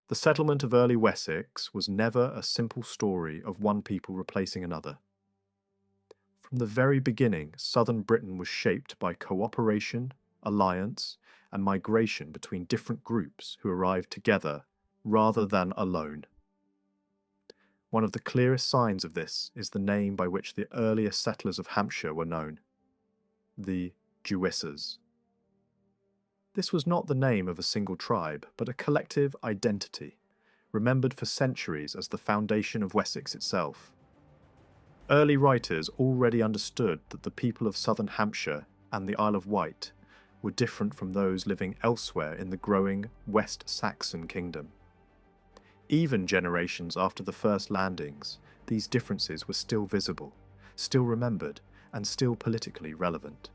The settlement of early Wessex was never a simple story of one people replacing another. From the very beginning, southern Britain was shaped by cooperation, alliance, and migration between different groups who arrived together rather than alone. One of the clearest signs of this is the name by which the earliest settlers of Hampshire were known, the Jissas. This was not the name of a single tribe, but a collective identity, remembered for centuries as the foundation of Wessex itself. Early writers already understood that the people of southern Hampshire and the Isle of Wight were different from those living elsewhere in the growing West Saxon kingdom. Even generations after the first landings, these differences were still visible, still remembered, and still politically relevant.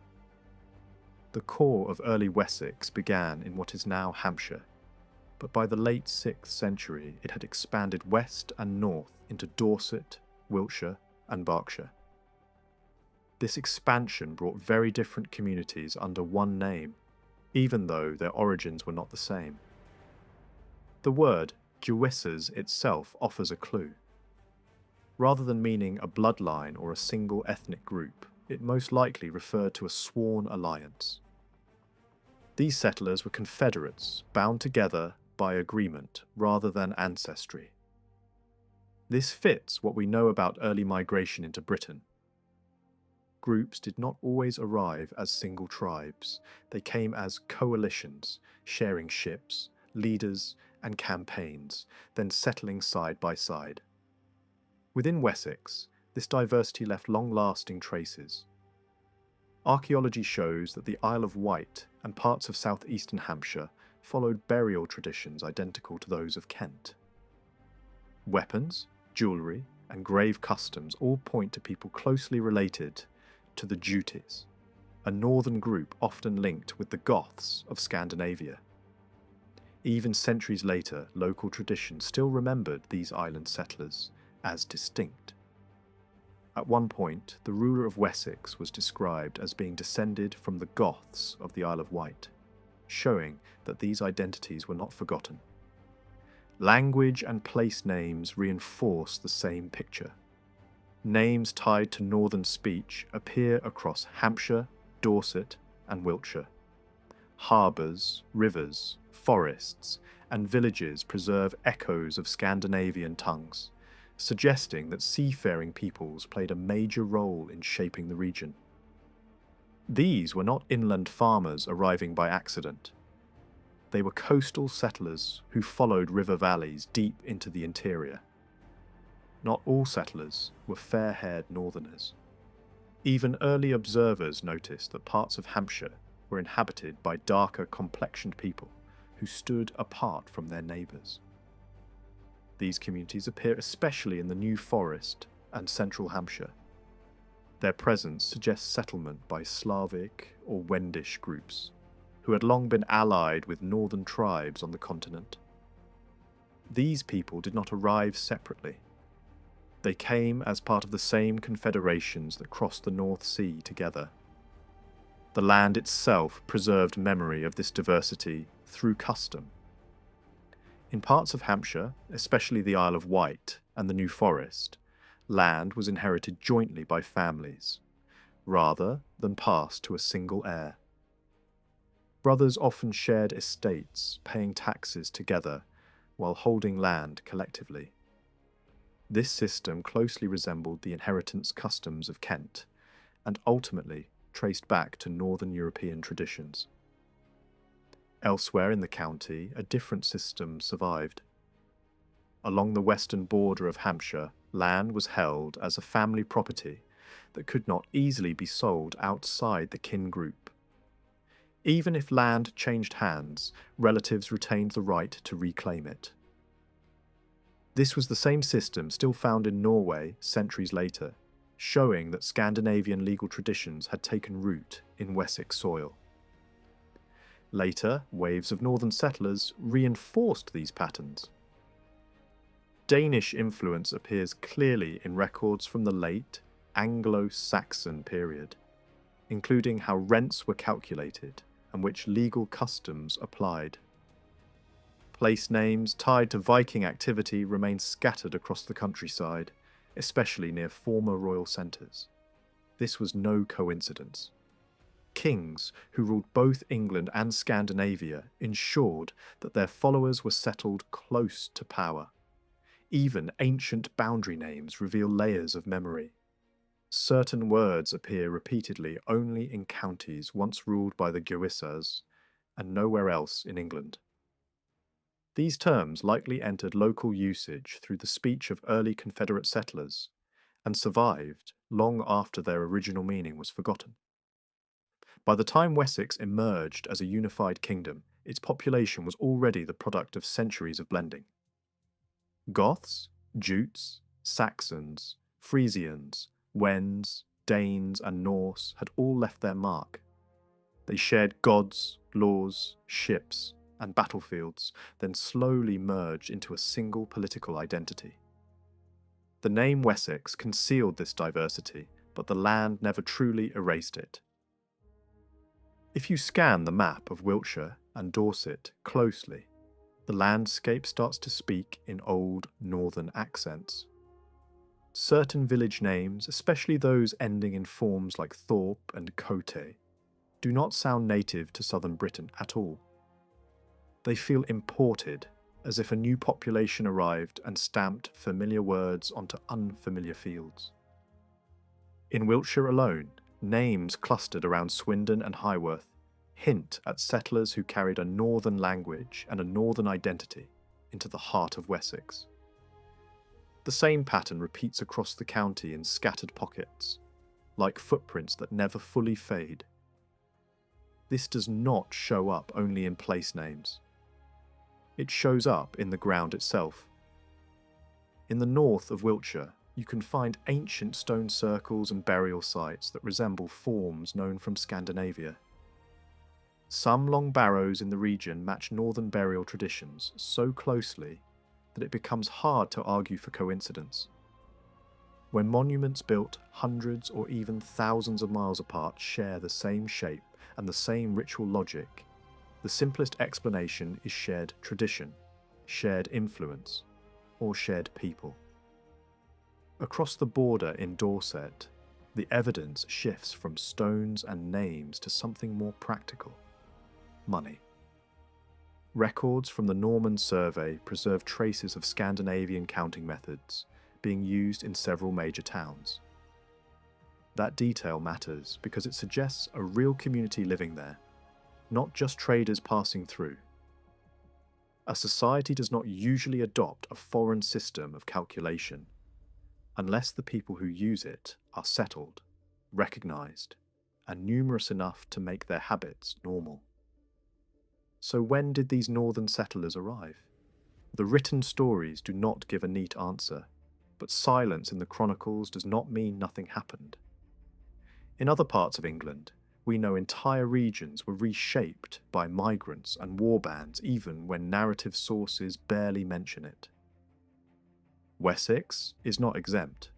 The core of early Wessex began in what is now Hampshire, but by the late 6th century it had expanded west and north into Dorset, Wiltshire, and Berkshire. This expansion brought very different communities under one name, even though their origins were not the same. The word Jissas itself offers a clue. Rather than meaning a bloodline or a single ethnic group, it most likely referred to a sworn alliance. These settlers were confederates, bound together by agreement rather than ancestry. This fits what we know about early migration into Britain. Groups did not always arrive as single tribes. They came as coalitions, sharing ships, leaders, and campaigns, then settling side by side. Within Wessex, this diversity left long-lasting traces. Archaeology shows that the Isle of Wight and parts of southeastern Hampshire followed burial traditions identical to those of Kent. Weapons, jewellery, and grave customs all point to people closely related to the Jutes, a northern group often linked with the Goths of Scandinavia. Even centuries later, local tradition still remembered these island settlers as distinct. At one point, the ruler of Wessex was described as being descended from the Goths of the Isle of Wight, showing that these identities were not forgotten. Language and place names reinforce the same picture. Names tied to northern speech appear across Hampshire, Dorset, and Wiltshire. Harbours, rivers, forests, and villages preserve echoes of Scandinavian tongues, suggesting that seafaring peoples played a major role in shaping the region. These were not inland farmers arriving by accident. They were coastal settlers who followed river valleys deep into the interior. Not all settlers were fair-haired northerners. Even early observers noticed that parts of Hampshire were inhabited by darker complexioned people who stood apart from their neighbours. These communities appear especially in the New Forest and central Hampshire. Their presence suggests settlement by Slavic or Wendish groups, who had long been allied with northern tribes on the continent. These people did not arrive separately. They came as part of the same confederations that crossed the North Sea together. The land itself preserved memory of this diversity through custom. In parts of Hampshire, especially the Isle of Wight and the New Forest, land was inherited jointly by families, rather than passed to a single heir. Brothers often shared estates, paying taxes together, while holding land collectively. This system closely resembled the inheritance customs of Kent, and ultimately traced back to Northern European traditions. Elsewhere in the county, a different system survived. Along the western border of Hampshire, land was held as a family property that could not easily be sold outside the kin group. Even if land changed hands, relatives retained the right to reclaim it. This was the same system still found in Norway centuries later, showing that Scandinavian legal traditions had taken root in Wessex soil. Later, waves of northern settlers reinforced these patterns. Danish influence appears clearly in records from the late Anglo-Saxon period, including how rents were calculated and which legal customs applied. Place names tied to Viking activity remain scattered across the countryside, especially near former royal centres. This was no coincidence. Kings who ruled both England and Scandinavia ensured that their followers were settled close to power. Even ancient boundary names reveal layers of memory. Certain words appear repeatedly only in counties once ruled by the jissas and nowhere else in England. These terms likely entered local usage through the speech of early Confederate settlers and survived long after their original meaning was forgotten. By the time Wessex emerged as a unified kingdom, its population was already the product of centuries of blending. Goths, Jutes, Saxons, Friezians, Wends, Danes, and Norse had all left their mark. They shared gods, laws, ships, and battlefields, then slowly merged into a single political identity. The name Wessex concealed this diversity, but the land never truly erased it. If you scan the map of Wiltshire and Dorset closely, the landscape starts to speak in old northern accents. Certain village names, especially those ending in forms like Thorp and Cote, do not sound native to southern Britain at all. They feel imported, as if a new population arrived and stamped familiar words onto unfamiliar fields. In Wiltshire alone, names clustered around Swindon and Highworth hint at settlers who carried a northern language and a northern identity into the heart of Wessex. The same pattern repeats across the county in scattered pockets, like footprints that never fully fade. This does not show up only in place names. It shows up in the ground itself. In the north of Wiltshire, you can find ancient stone circles and burial sites that resemble forms known from Scandinavia. Some long barrows in the region match northern burial traditions so closely that it becomes hard to argue for coincidence. When monuments built hundreds or even thousands of miles apart share the same shape and the same ritual logic, the simplest explanation is shared tradition, shared influence, or shared people. Across the border in Dorset, the evidence shifts from stones and names to something more practical: money. Records from the Norman survey preserve traces of Scandinavian counting methods being used in several major towns. That detail matters because it suggests a real community living there, not just traders passing through. A society does not usually adopt a foreign system of calculation unless the people who use it are settled, recognized, and numerous enough to make their habits normal. So when did these northern settlers arrive? The written stories do not give a neat answer, but silence in the chronicles does not mean nothing happened. In other parts of England, we know entire regions were reshaped by migrants and warbands even when narrative sources barely mention it. Wessex is not exempt.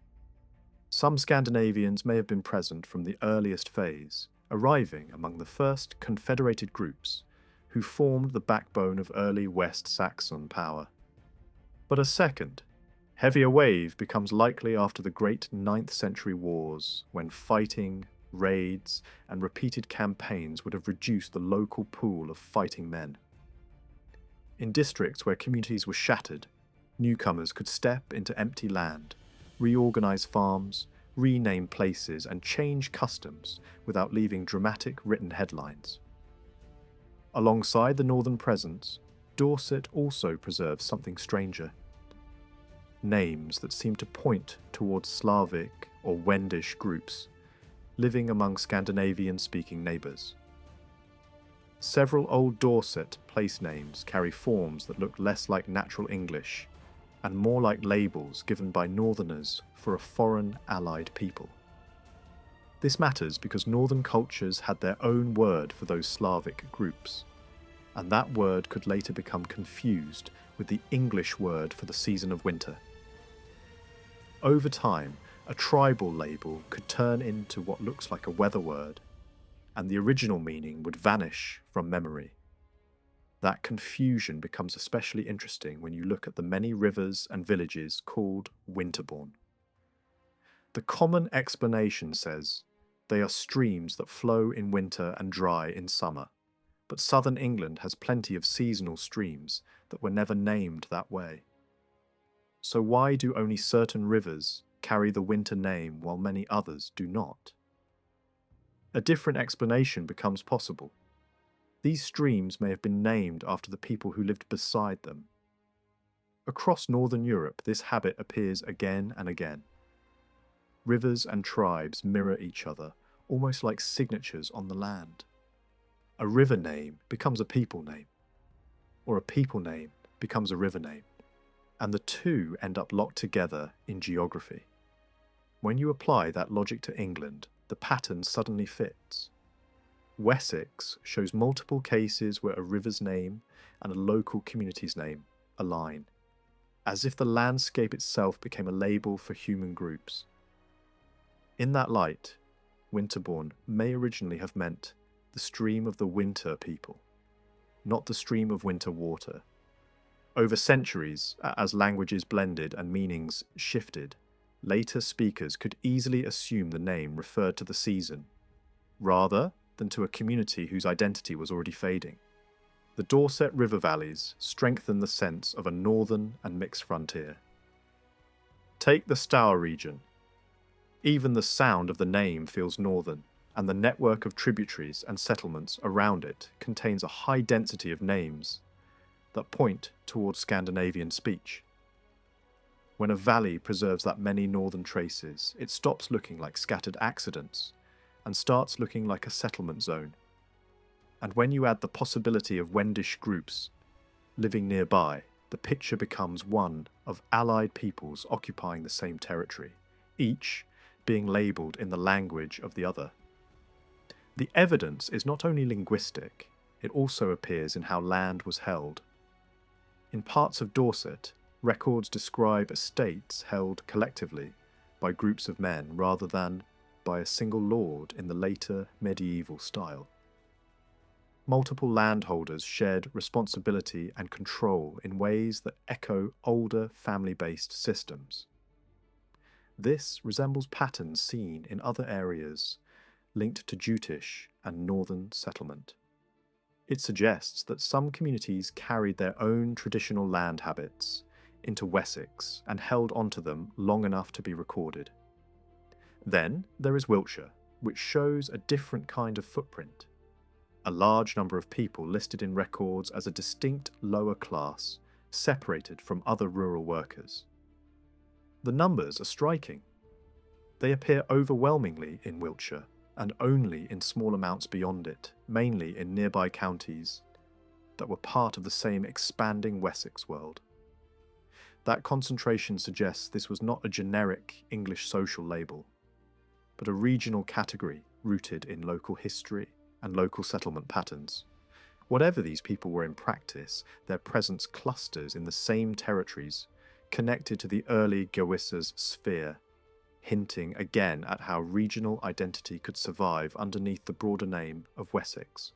Some Scandinavians may have been present from the earliest phase, arriving among the first confederated groups who formed the backbone of early West Saxon power. But a second, heavier wave becomes likely after the great 9th century wars, when fighting, raids, and repeated campaigns would have reduced the local pool of fighting men. In districts where communities were shattered, newcomers could step into empty land, reorganize farms, rename places, and change customs without leaving dramatic written headlines. Alongside the northern presence, Dorset also preserves something stranger. Names that seem to point towards Slavic or Wendish groups, living among Scandinavian-speaking neighbours. Several Old Dorset place names carry forms that look less like natural English and more like labels given by northerners for a foreign allied people. This matters because northern cultures had their own word for those Slavic groups, and that word could later become confused with the English word for the season of winter. Over time, a tribal label could turn into what looks like a weather word, and the original meaning would vanish from memory. That confusion becomes especially interesting when you look at the many rivers and villages called winterborne. The common explanation says they are streams that flow in winter and dry in summer, but southern England has plenty of seasonal streams that were never named that way. So why do only certain rivers carry the winter name while many others do not? A different explanation becomes possible. These streams may have been named after the people who lived beside them. Across northern Europe, this habit appears again and again. Rivers and tribes mirror each other, almost like signatures on the land. A river name becomes a people name, or a people name becomes a river name, and the two end up locked together in geography. When you apply that logic to England, the pattern suddenly fits. Wessex shows multiple cases where a river's name and a local community's name align, as if the landscape itself became a label for human groups. In that light, winterborne may originally have meant the stream of the winter people, not the stream of winter water. Over centuries, as languages blended and meanings shifted, later speakers could easily assume the name referred to the season, rather than to a community whose identity was already fading. The Dorset river valleys strengthen the sense of a northern and mixed frontier. Take the Stour region. Even the sound of the name feels northern, and the network of tributaries and settlements around it contains a high density of names that point towards Scandinavian speech. When a valley preserves that many northern traces, it stops looking like scattered accidents and starts looking like a settlement zone. And when you add the possibility of Wendish groups living nearby, the picture becomes one of allied peoples occupying the same territory, each being labelled in the language of the other. The evidence is not only linguistic, it also appears in how land was held. In parts of Dorset, records describe estates held collectively by groups of men rather than by a single lord in the later medieval style. Multiple landholders shared responsibility and control in ways that echo older family-based systems. This resembles patterns seen in other areas linked to Jutish and northern settlement. It suggests that some communities carried their own traditional land habits into Wessex and held onto them long enough to be recorded. Then there is Wiltshire, which shows a different kind of footprint. A large number of people listed in records as a distinct lower class, separated from other rural workers. The numbers are striking. They appear overwhelmingly in Wiltshire, and only in small amounts beyond it, mainly in nearby counties that were part of the same expanding Wessex world. That concentration suggests this was not a generic English social label, but a regional category rooted in local history and local settlement patterns. Whatever these people were in practice, their presence clusters in the same territories, connected to the early Jissas sphere, hinting again at how regional identity could survive underneath the broader name of Wessex.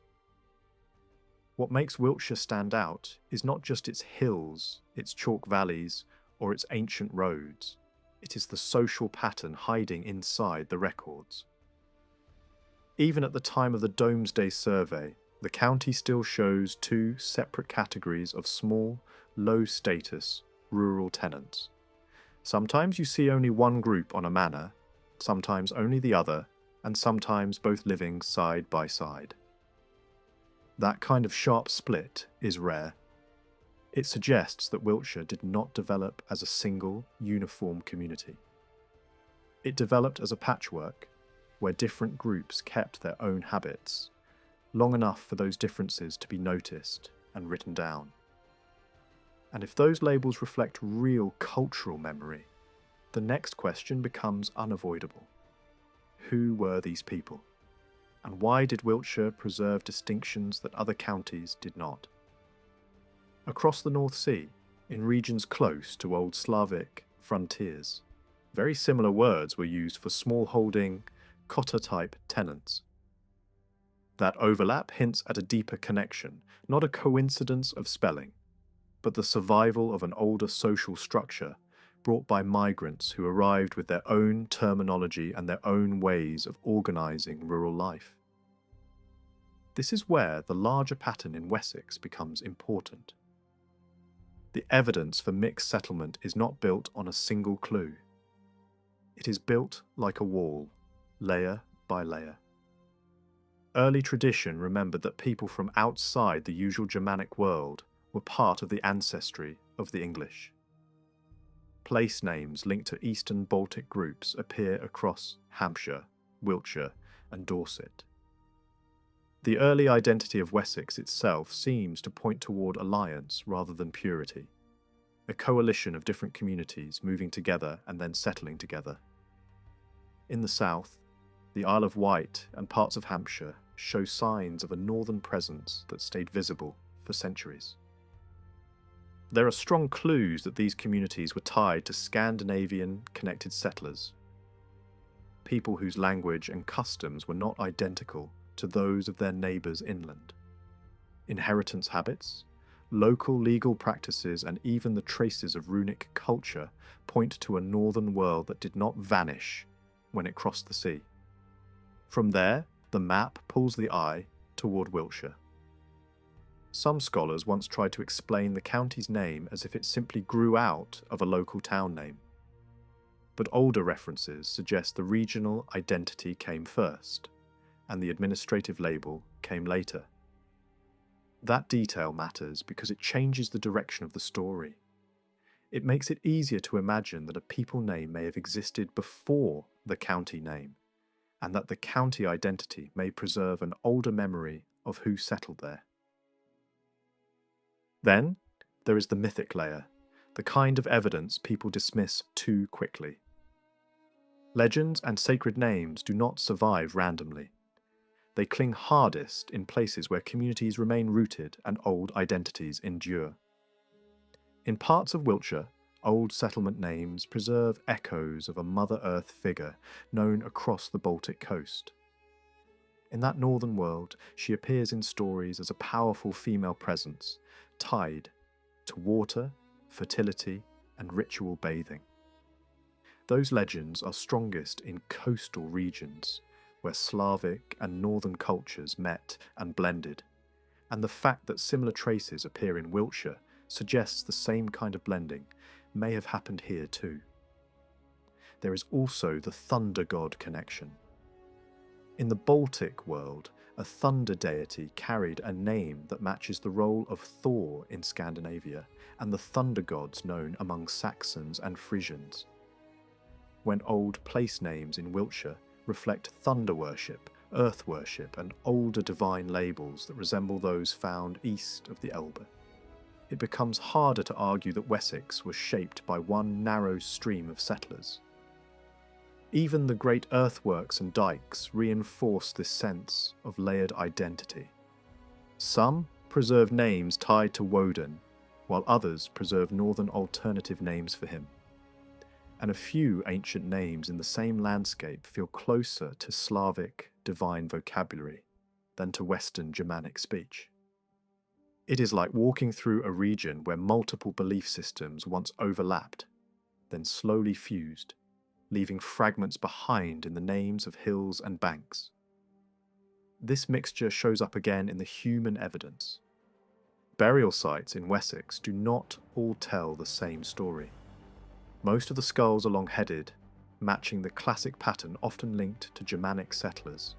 What makes Wiltshire stand out is not just its hills, its chalk valleys, or its ancient roads. It is the social pattern hiding inside the records. Even at the time of the Domesday survey, the county still shows two separate categories of small, low-status, rural tenants. Sometimes you see only one group on a manor, sometimes only the other, and sometimes both living side by side. That kind of sharp split is rare. It suggests that Wiltshire did not develop as a single, uniform community. It developed as a patchwork, where different groups kept their own habits, long enough for those differences to be noticed and written down. And if those labels reflect real cultural memory, the next question becomes unavoidable. Who were these people? And why did Wiltshire preserve distinctions that other counties did not? Across the North Sea, in regions close to Old Slavic frontiers, very similar words were used for small-holding, cotter-type tenants. That overlap hints at a deeper connection, not a coincidence of spelling, but the survival of an older social structure brought by migrants who arrived with their own terminology and their own ways of organising rural life. This is where the larger pattern in Wessex becomes important. The evidence for mixed settlement is not built on a single clue. It is built like a wall, layer by layer. Early tradition remembered that people from outside the usual Germanic world were part of the ancestry of the English. Place names linked to Eastern Baltic groups appear across Hampshire, Wiltshire, and Dorset. The early identity of Wessex itself seems to point toward alliance rather than purity, a coalition of different communities moving together and then settling together. In the south, the Isle of Wight and parts of Hampshire show signs of a northern presence that stayed visible for centuries. There are strong clues that these communities were tied to Scandinavian connected settlers, people whose language and customs were not identical to those of their neighbours inland. Inheritance habits, local legal practices, and even the traces of runic culture point to a northern world that did not vanish when it crossed the sea. From there, the map pulls the eye toward Wiltshire. Some scholars once tried to explain the county's name as if it simply grew out of a local town name. But older references suggest the regional identity came first, and the administrative label came later. That detail matters because it changes the direction of the story. It makes it easier to imagine that a people name may have existed before the county name, and that the county identity may preserve an older memory of who settled there. Then, there is the mythic layer, the kind of evidence people dismiss too quickly. Legends and sacred names do not survive randomly. They cling hardest in places where communities remain rooted and old identities endure. In parts of Wiltshire, old settlement names preserve echoes of a Mother Earth figure known across the Baltic coast. In that northern world, she appears in stories as a powerful female presence, tied to water, fertility, and ritual bathing. Those legends are strongest in coastal regions, where Slavic and northern cultures met and blended, and the fact that similar traces appear in Wiltshire suggests the same kind of blending may have happened here too. There is also the thunder god connection. In the Baltic world, a thunder deity carried a name that matches the role of Thor in Scandinavia and the thunder gods known among Saxons and Friezians. When old place names in Wiltshire reflect thunder worship, earth worship, and older divine labels that resemble those found east of the Elbe, it becomes harder to argue that Wessex was shaped by one narrow stream of settlers. Even the great earthworks and dikes reinforce this sense of layered identity. Some preserve names tied to Woden, while others preserve northern alternative names for him. And a few ancient names in the same landscape feel closer to Slavic divine vocabulary than to Western Germanic speech. It is like walking through a region where multiple belief systems once overlapped, then slowly fused, leaving fragments behind in the names of hills and banks. This mixture shows up again in the human evidence. Burial sites in Wessex do not all tell the same story. Most of the skulls are long-headed, matching the classic pattern often linked to Germanic settlers.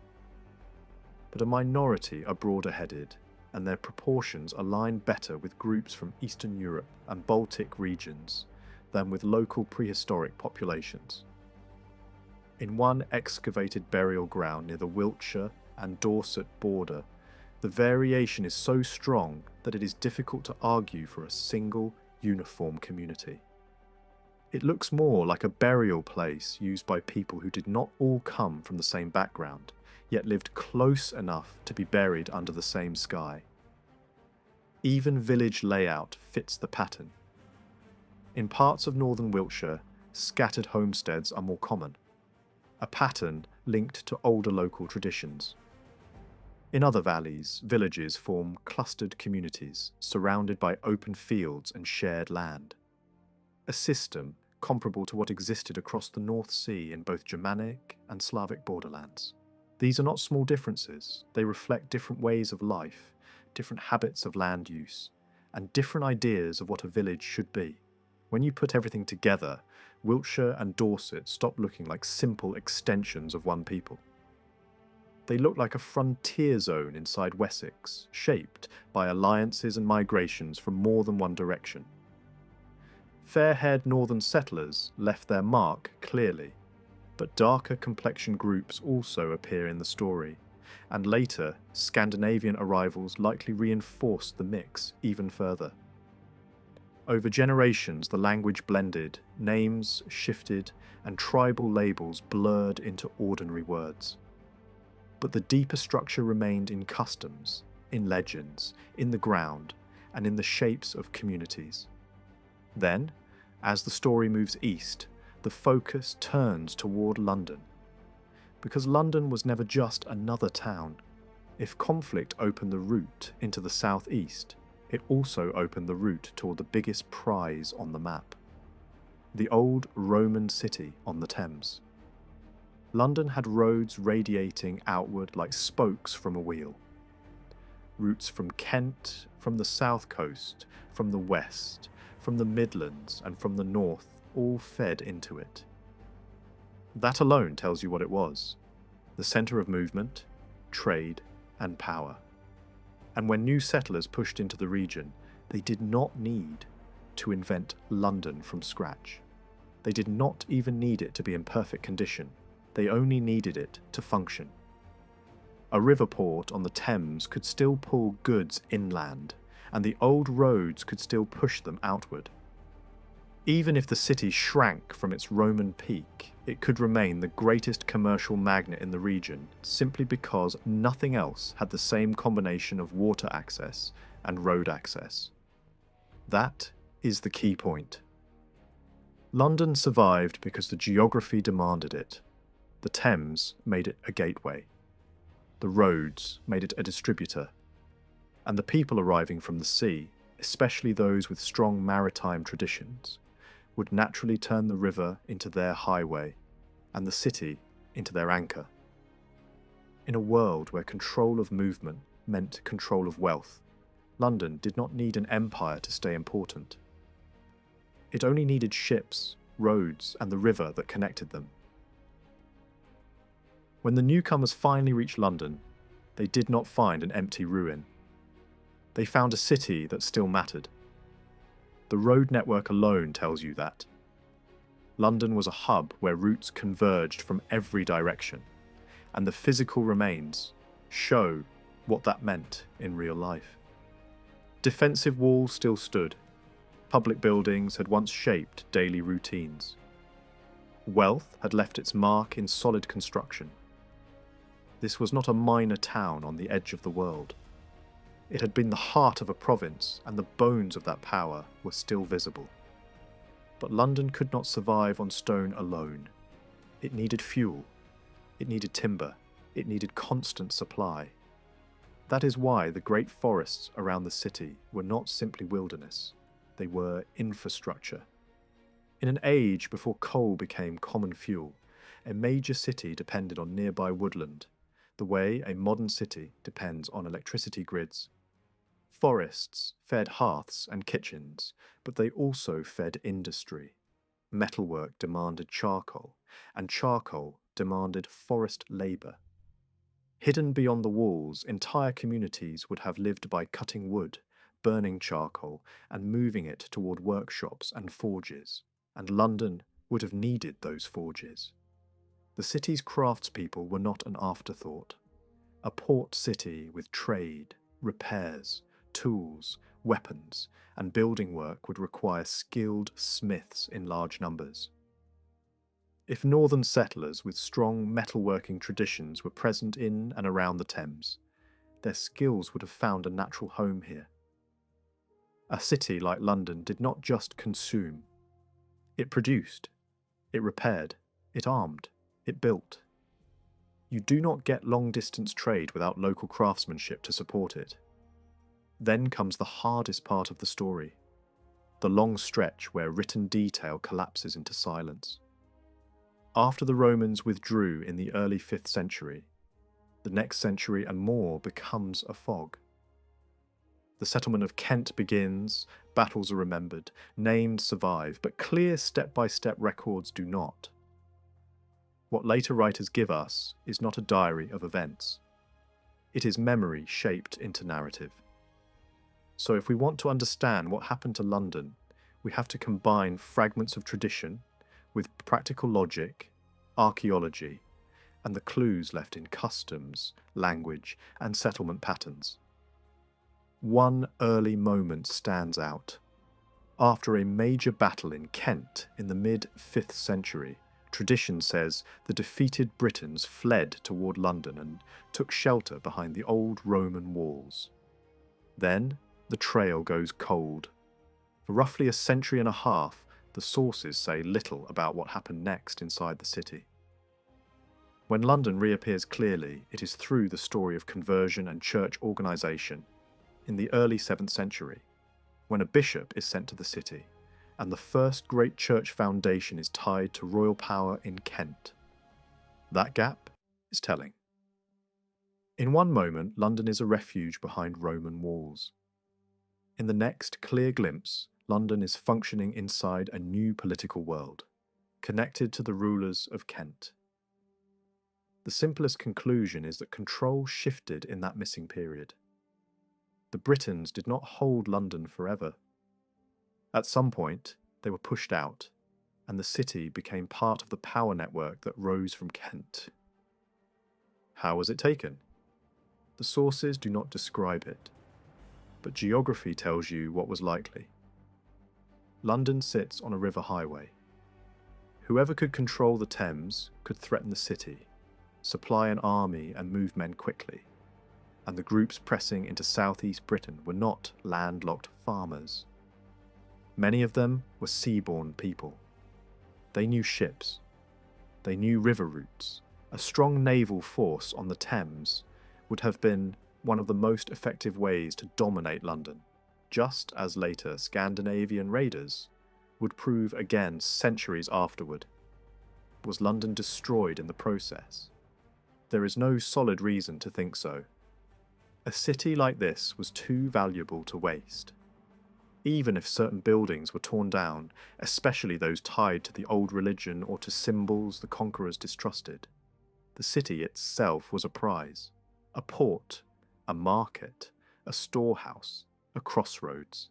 But a minority are broader-headed, and their proportions align better with groups from Eastern Europe and Baltic regions than with local prehistoric populations. In one excavated burial ground near the Wiltshire and Dorset border, the variation is so strong that it is difficult to argue for a single, uniform community. It looks more like a burial place used by people who did not all come from the same background, yet lived close enough to be buried under the same sky. Even village layout fits the pattern. In parts of northern Wiltshire, scattered homesteads are more common, a pattern linked to older local traditions. In other valleys, villages form clustered communities surrounded by open fields and shared land. A system comparable to what existed across the North Sea in both Germanic and Slavic borderlands. These are not small differences, they reflect different ways of life, different habits of land use, and different ideas of what a village should be. When you put everything together, Wiltshire and Dorset stop looking like simple extensions of one people. They look like a frontier zone inside Wessex, shaped by alliances and migrations from more than one direction. Fair-haired northern settlers left their mark clearly, but darker complexioned groups also appear in the story, and later Scandinavian arrivals likely reinforced the mix even further. Over generations, the language blended, names shifted, and tribal labels blurred into ordinary words. But the deeper structure remained in customs, in legends, in the ground, and in the shapes of communities. Then, as the story moves east, the focus turns toward London. Because London was never just another town. If conflict opened the route into the southeast, it also opened the route toward the biggest prize on the map: the old Roman city on the Thames. London had roads radiating outward like spokes from a wheel. Routes from Kent, from the south coast, from the west, from the Midlands, and from the north all fed into it. That alone tells you what it was: the centre of movement, trade, and power. And when new settlers pushed into the region, they did not need to invent London from scratch. They did not even need it to be in perfect condition. They only needed it to function. A river port on the Thames could still pull goods inland, and the old roads could still push them outward. Even if the city shrank from its Roman peak, it could remain the greatest commercial magnet in the region simply because nothing else had the same combination of water access and road access. That is the key point. London survived because the geography demanded it. The Thames made it a gateway. The roads made it a distributor. And the people arriving from the sea, especially those with strong maritime traditions, would naturally turn the river into their highway and the city into their anchor. In a world where control of movement meant control of wealth, London did not need an empire to stay important. It only needed ships, roads, and the river that connected them. When the newcomers finally reached London, they did not find an empty ruin. They found a city that still mattered. The road network alone tells you that. London was a hub where routes converged from every direction, and the physical remains show what that meant in real life. Defensive walls still stood. Public buildings had once shaped daily routines. Wealth had left its mark in solid construction. This was not a minor town on the edge of the world. It had been the heart of a province, and the bones of that power were still visible. But London could not survive on stone alone. It needed fuel. It needed timber. It needed constant supply. That is why the great forests around the city were not simply wilderness. They were infrastructure. In an age before coal became common fuel, a major city depended on nearby woodland, the way a modern city depends on electricity grids. Forests fed hearths and kitchens, but they also fed industry. Metalwork demanded charcoal, and charcoal demanded forest labour. Hidden beyond the walls, entire communities would have lived by cutting wood, burning charcoal, and moving it toward workshops and forges, and London would have needed those forges. The city's craftspeople were not an afterthought. A port city with trade, repairs, tools, weapons, and building work would require skilled smiths in large numbers. If northern settlers with strong metalworking traditions were present in and around the Thames, their skills would have found a natural home here. A city like London did not just consume. It produced, it repaired, it armed, it built. You do not get long-distance trade without local craftsmanship to support it. Then comes the hardest part of the story, the long stretch where written detail collapses into silence. After the Romans withdrew in the early 5th century, the next century and more becomes a fog. The settlement of Kent begins, battles are remembered, names survive, but clear step-by-step records do not. What later writers give us is not a diary of events. It is memory shaped into narrative. So if we want to understand what happened to London, we have to combine fragments of tradition with practical logic, archaeology, and the clues left in customs, language, and settlement patterns. One early moment stands out. After a major battle in Kent in the mid-5th century, tradition says the defeated Britons fled toward London and took shelter behind the old Roman walls. Then the trail goes cold. For roughly a century and a half, the sources say little about what happened next inside the city. When London reappears clearly, it is through the story of conversion and church organisation in the early 7th century, when a bishop is sent to the city, and the first great church foundation is tied to royal power in Kent. That gap is telling. In one moment, London is a refuge behind Roman walls. In the next clear glimpse, London is functioning inside a new political world, connected to the rulers of Kent. The simplest conclusion is that control shifted in that missing period. The Britons did not hold London forever. At some point, they were pushed out, and the city became part of the power network that rose from Kent. How was it taken? The sources do not describe it, but geography tells you what was likely. London sits on a river highway. Whoever could control the Thames could threaten the city, supply an army and move men quickly, and the groups pressing into southeast Britain were not landlocked farmers. Many of them were seaborne people. They knew ships. They knew river routes. A strong naval force on the Thames would have been one of the most effective ways to dominate London, just as later Scandinavian raiders would prove again centuries afterward. Was London destroyed in the process? There is no solid reason to think so. A city like this was too valuable to waste. Even if certain buildings were torn down, especially those tied to the old religion or to symbols the conquerors distrusted, the city itself was a prize, a port, a market, a storehouse, a crossroads.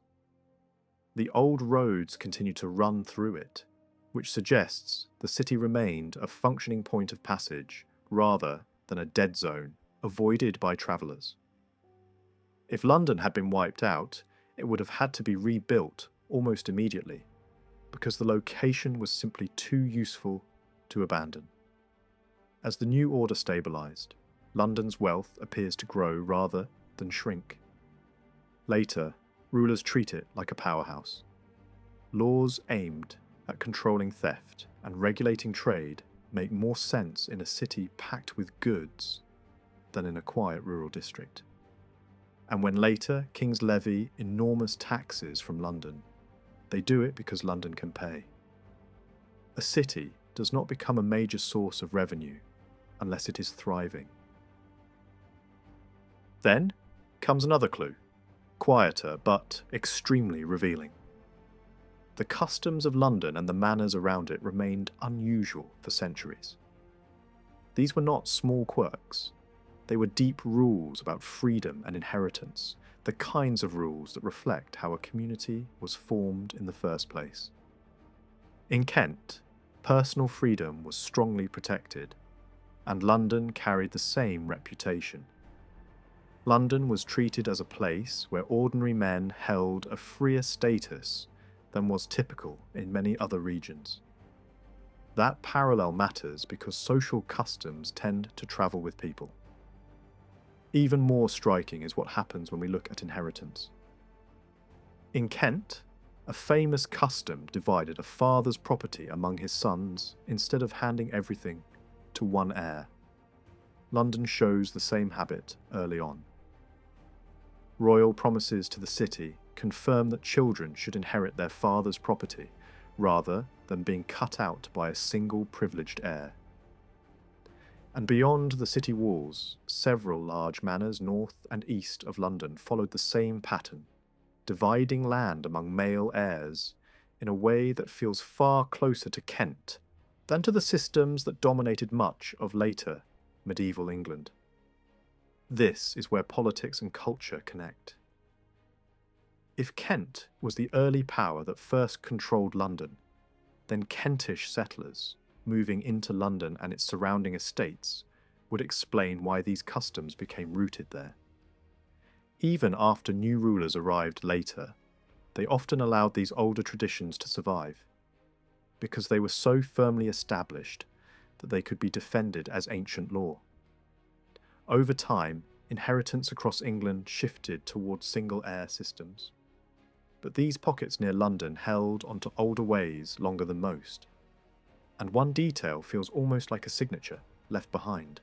The old roads continued to run through it, which suggests the city remained a functioning point of passage rather than a dead zone avoided by travellers. If London had been wiped out, it would have had to be rebuilt almost immediately, because the location was simply too useful to abandon. As the new order stabilised, London's wealth appears to grow rather than shrink. Later, rulers treat it like a powerhouse. Laws aimed at controlling theft and regulating trade make more sense in a city packed with goods than in a quiet rural district. And when later kings levy enormous taxes from London, they do it because London can pay. A city does not become a major source of revenue unless it is thriving. Then comes another clue, quieter but extremely revealing. The customs of London and the manners around it remained unusual for centuries. These were not small quirks. They were deep rules about freedom and inheritance, the kinds of rules that reflect how a community was formed in the first place. In Kent, personal freedom was strongly protected, and London carried the same reputation. London was treated as a place where ordinary men held a freer status than was typical in many other regions. That parallel matters because social customs tend to travel with people. Even more striking is what happens when we look at inheritance. In Kent, a famous custom divided a father's property among his sons instead of handing everything to one heir. London shows the same habit early on. Royal promises to the city confirm that children should inherit their father's property rather than being cut out by a single privileged heir. And beyond the city walls, several large manors north and east of London followed the same pattern, dividing land among male heirs in a way that feels far closer to Kent than to the systems that dominated much of later medieval England. This is where politics and culture connect. If Kent was the early power that first controlled London, then Kentish settlers moving into London and its surrounding estates would explain why these customs became rooted there. Even after new rulers arrived later, they often allowed these older traditions to survive, because they were so firmly established that they could be defended as ancient law. Over time, inheritance across England shifted towards single-heir systems, but these pockets near London held onto older ways longer than most, and one detail feels almost like a signature left behind.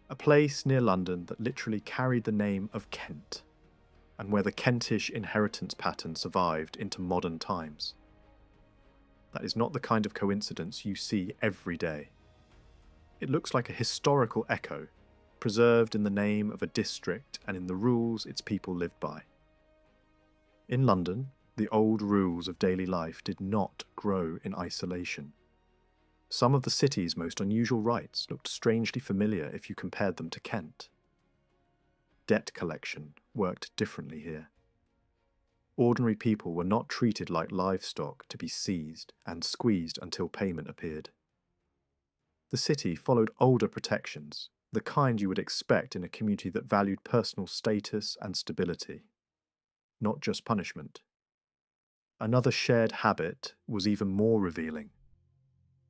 A place near London that literally carried the name of Kent, and where the Kentish inheritance pattern survived into modern times. That is not the kind of coincidence you see every day. It looks like a historical echo, preserved in the name of a district and in the rules its people lived by. In London, the old rules of daily life did not grow in isolation. Some of the city's most unusual rites looked strangely familiar if you compared them to Kent. Debt collection worked differently here. Ordinary people were not treated like livestock to be seized and squeezed until payment appeared. The city followed older protections, the kind you would expect in a community that valued personal status and stability, not just punishment. Another shared habit was even more revealing.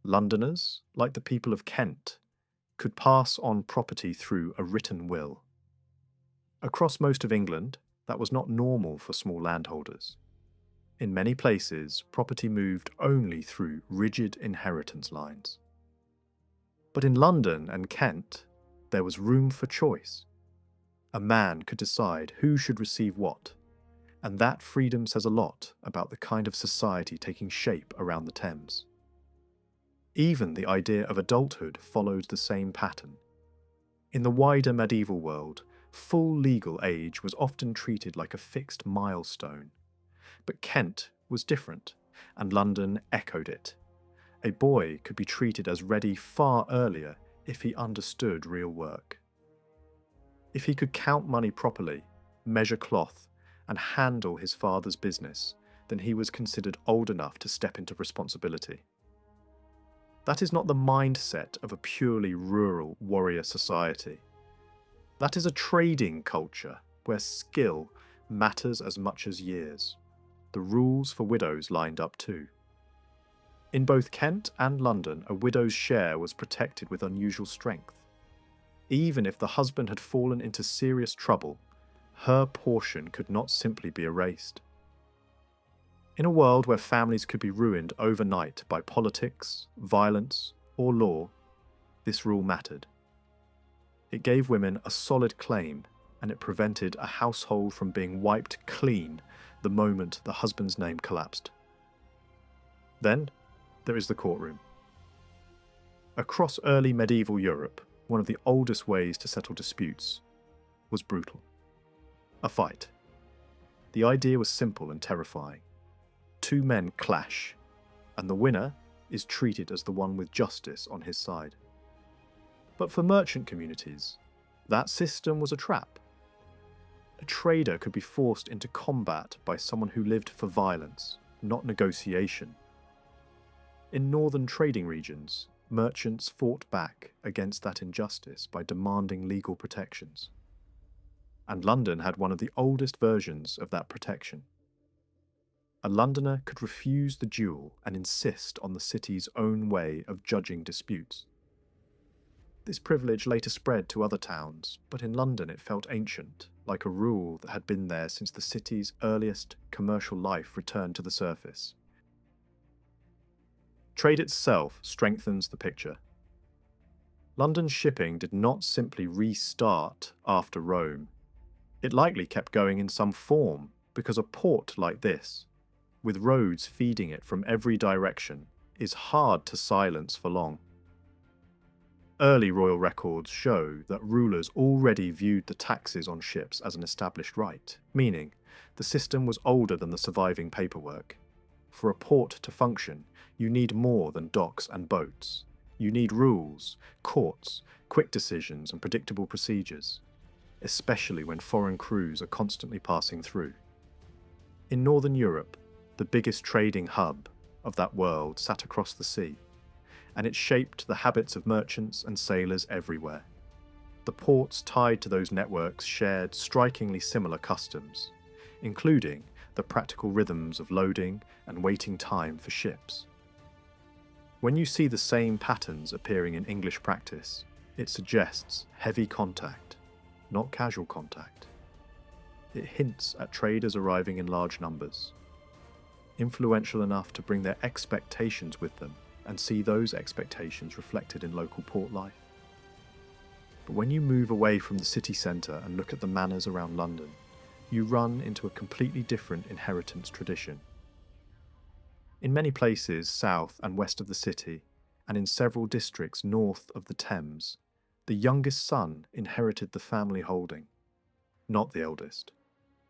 Londoners, like the people of Kent, could pass on property through a written will. Across most of England, that was not normal for small landholders. In many places, property moved only through rigid inheritance lines. But in London and Kent, there was room for choice. A man could decide who should receive what, and that freedom says a lot about the kind of society taking shape around the Thames. Even the idea of adulthood followed the same pattern. In the wider medieval world, full legal age was often treated like a fixed milestone. But Kent was different, and London echoed it. A boy could be treated as ready far earlier if he understood real work. If he could count money properly, measure cloth, and handle his father's business, then he was considered old enough to step into responsibility. That is not the mindset of a purely rural warrior society. That is a trading culture where skill matters as much as years. The rules for widows lined up too. In both Kent and London, a widow's share was protected with unusual strength. Even if the husband had fallen into serious trouble, her portion could not simply be erased. In a world where families could be ruined overnight by politics, violence, or law, this rule mattered. It gave women a solid claim, and it prevented a household from being wiped clean the moment the husband's name collapsed. Then, there is the courtroom. Across early medieval Europe, one of the oldest ways to settle disputes was brutal. A fight. The idea was simple and terrifying. Two men clash, and the winner is treated as the one with justice on his side. But for merchant communities, that system was a trap. A trader could be forced into combat by someone who lived for violence, not negotiation. In northern trading regions, merchants fought back against that injustice by demanding legal protections. And London had one of the oldest versions of that protection. A Londoner could refuse the duel and insist on the city's own way of judging disputes. This privilege later spread to other towns, but in London it felt ancient, like a rule that had been there since the city's earliest commercial life returned to the surface. Trade itself strengthens the picture. London's shipping did not simply restart after Rome. It likely kept going in some form because a port like this, with roads feeding it from every direction, is hard to silence for long. Early royal records show that rulers already viewed the taxes on ships as an established right, meaning the system was older than the surviving paperwork. For a port to function, you need more than docks and boats. You need rules, courts, quick decisions, and predictable procedures, especially when foreign crews are constantly passing through. In Northern Europe, the biggest trading hub of that world sat across the sea, and it shaped the habits of merchants and sailors everywhere. The ports tied to those networks shared strikingly similar customs, including the practical rhythms of loading and waiting time for ships. When you see the same patterns appearing in English practice, it suggests heavy contact, not casual contact. It hints at traders arriving in large numbers, influential enough to bring their expectations with them and see those expectations reflected in local port life. But when you move away from the city centre and look at the manors around London, you run into a completely different inheritance tradition. In many places south and west of the city, and in several districts north of the Thames, the youngest son inherited the family holding. Not the eldest,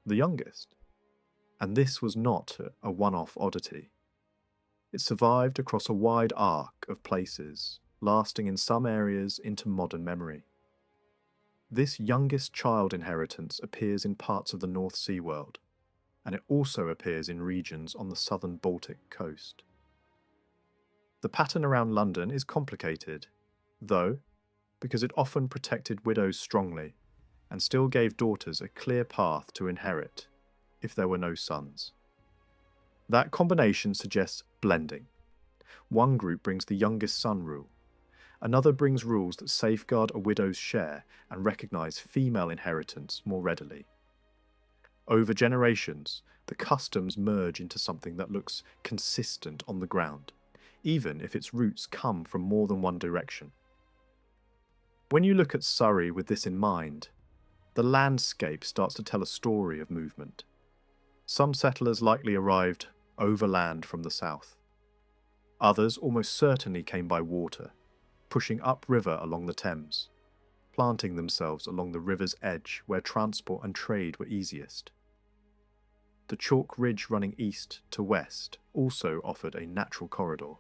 the youngest. And this was not a one-off oddity. It survived across a wide arc of places, lasting in some areas into modern memory. This youngest child inheritance appears in parts of the North Sea world, and it also appears in regions on the southern Baltic coast. The pattern around London is complicated, though, because it often protected widows strongly and still gave daughters a clear path to inherit if there were no sons. That combination suggests blending. One group brings the youngest son rule. Another brings rules that safeguard a widow's share and recognise female inheritance more readily. Over generations, the customs merge into something that looks consistent on the ground, even if its roots come from more than one direction. When you look at Surrey with this in mind, the landscape starts to tell a story of movement. Some settlers likely arrived overland from the south. Others almost certainly came by water, pushing upriver along the Thames, planting themselves along the river's edge where transport and trade were easiest. The chalk ridge running east to west also offered a natural corridor,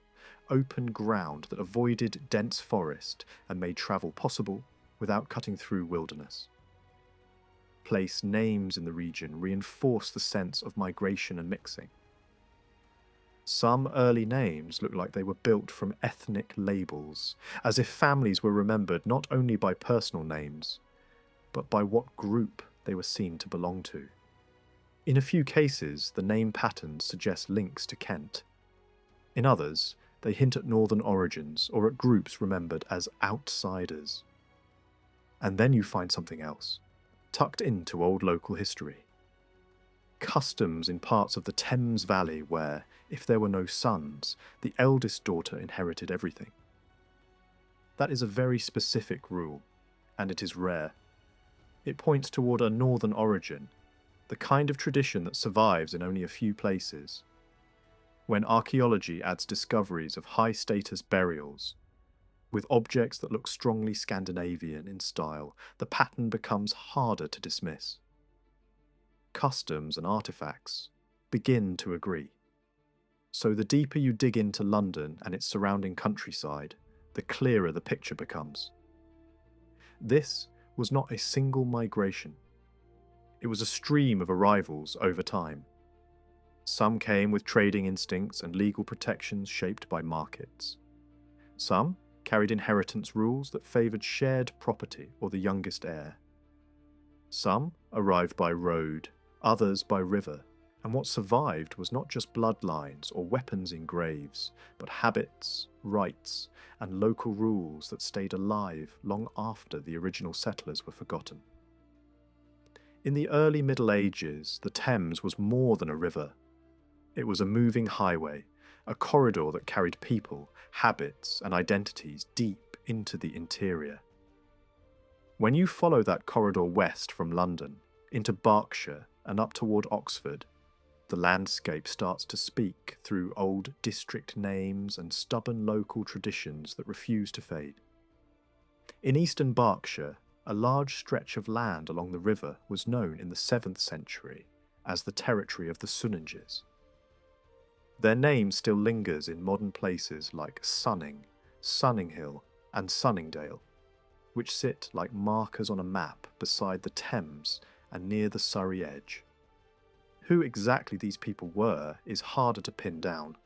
open ground that avoided dense forest and made travel possible without cutting through wilderness. Place names in the region reinforce the sense of migration and mixing. Some early names look like they were built from ethnic labels, as if families were remembered not only by personal names, but by what group they were seen to belong to. In a few cases, the name patterns suggest links to Kent. In others, they hint at northern origins or at groups remembered as outsiders. And then you find something else, tucked into old local history. Customs in parts of the Thames Valley where, if there were no sons, the eldest daughter inherited everything. That is a very specific rule, and it is rare. It points toward a northern origin, the kind of tradition that survives in only a few places. When archaeology adds discoveries of high-status burials, with objects that look strongly Scandinavian in style, the pattern becomes harder to dismiss. Customs and artifacts begin to agree. So the deeper you dig into London and its surrounding countryside, the clearer the picture becomes. This was not a single migration. It was a stream of arrivals over time. Some came with trading instincts and legal protections shaped by markets. Some carried inheritance rules that favoured shared property or the youngest heir. Some arrived by road, others by river, and what survived was not just bloodlines or weapons in graves, but habits, rights, and local rules that stayed alive long after the original settlers were forgotten. In the early Middle Ages, the Thames was more than a river. It was a moving highway, a corridor that carried people, habits, and identities deep into the interior. When you follow that corridor west from London, into Berkshire and up toward Oxford, the landscape starts to speak through old district names and stubborn local traditions that refuse to fade. In eastern Berkshire, a large stretch of land along the river was known in the 7th century as the territory of the Sunninges. Their name still lingers in modern places like Sunning, Sunninghill and Sunningdale, which sit like markers on a map beside the Thames and near the Surrey edge. Who exactly these people were is harder to pin down.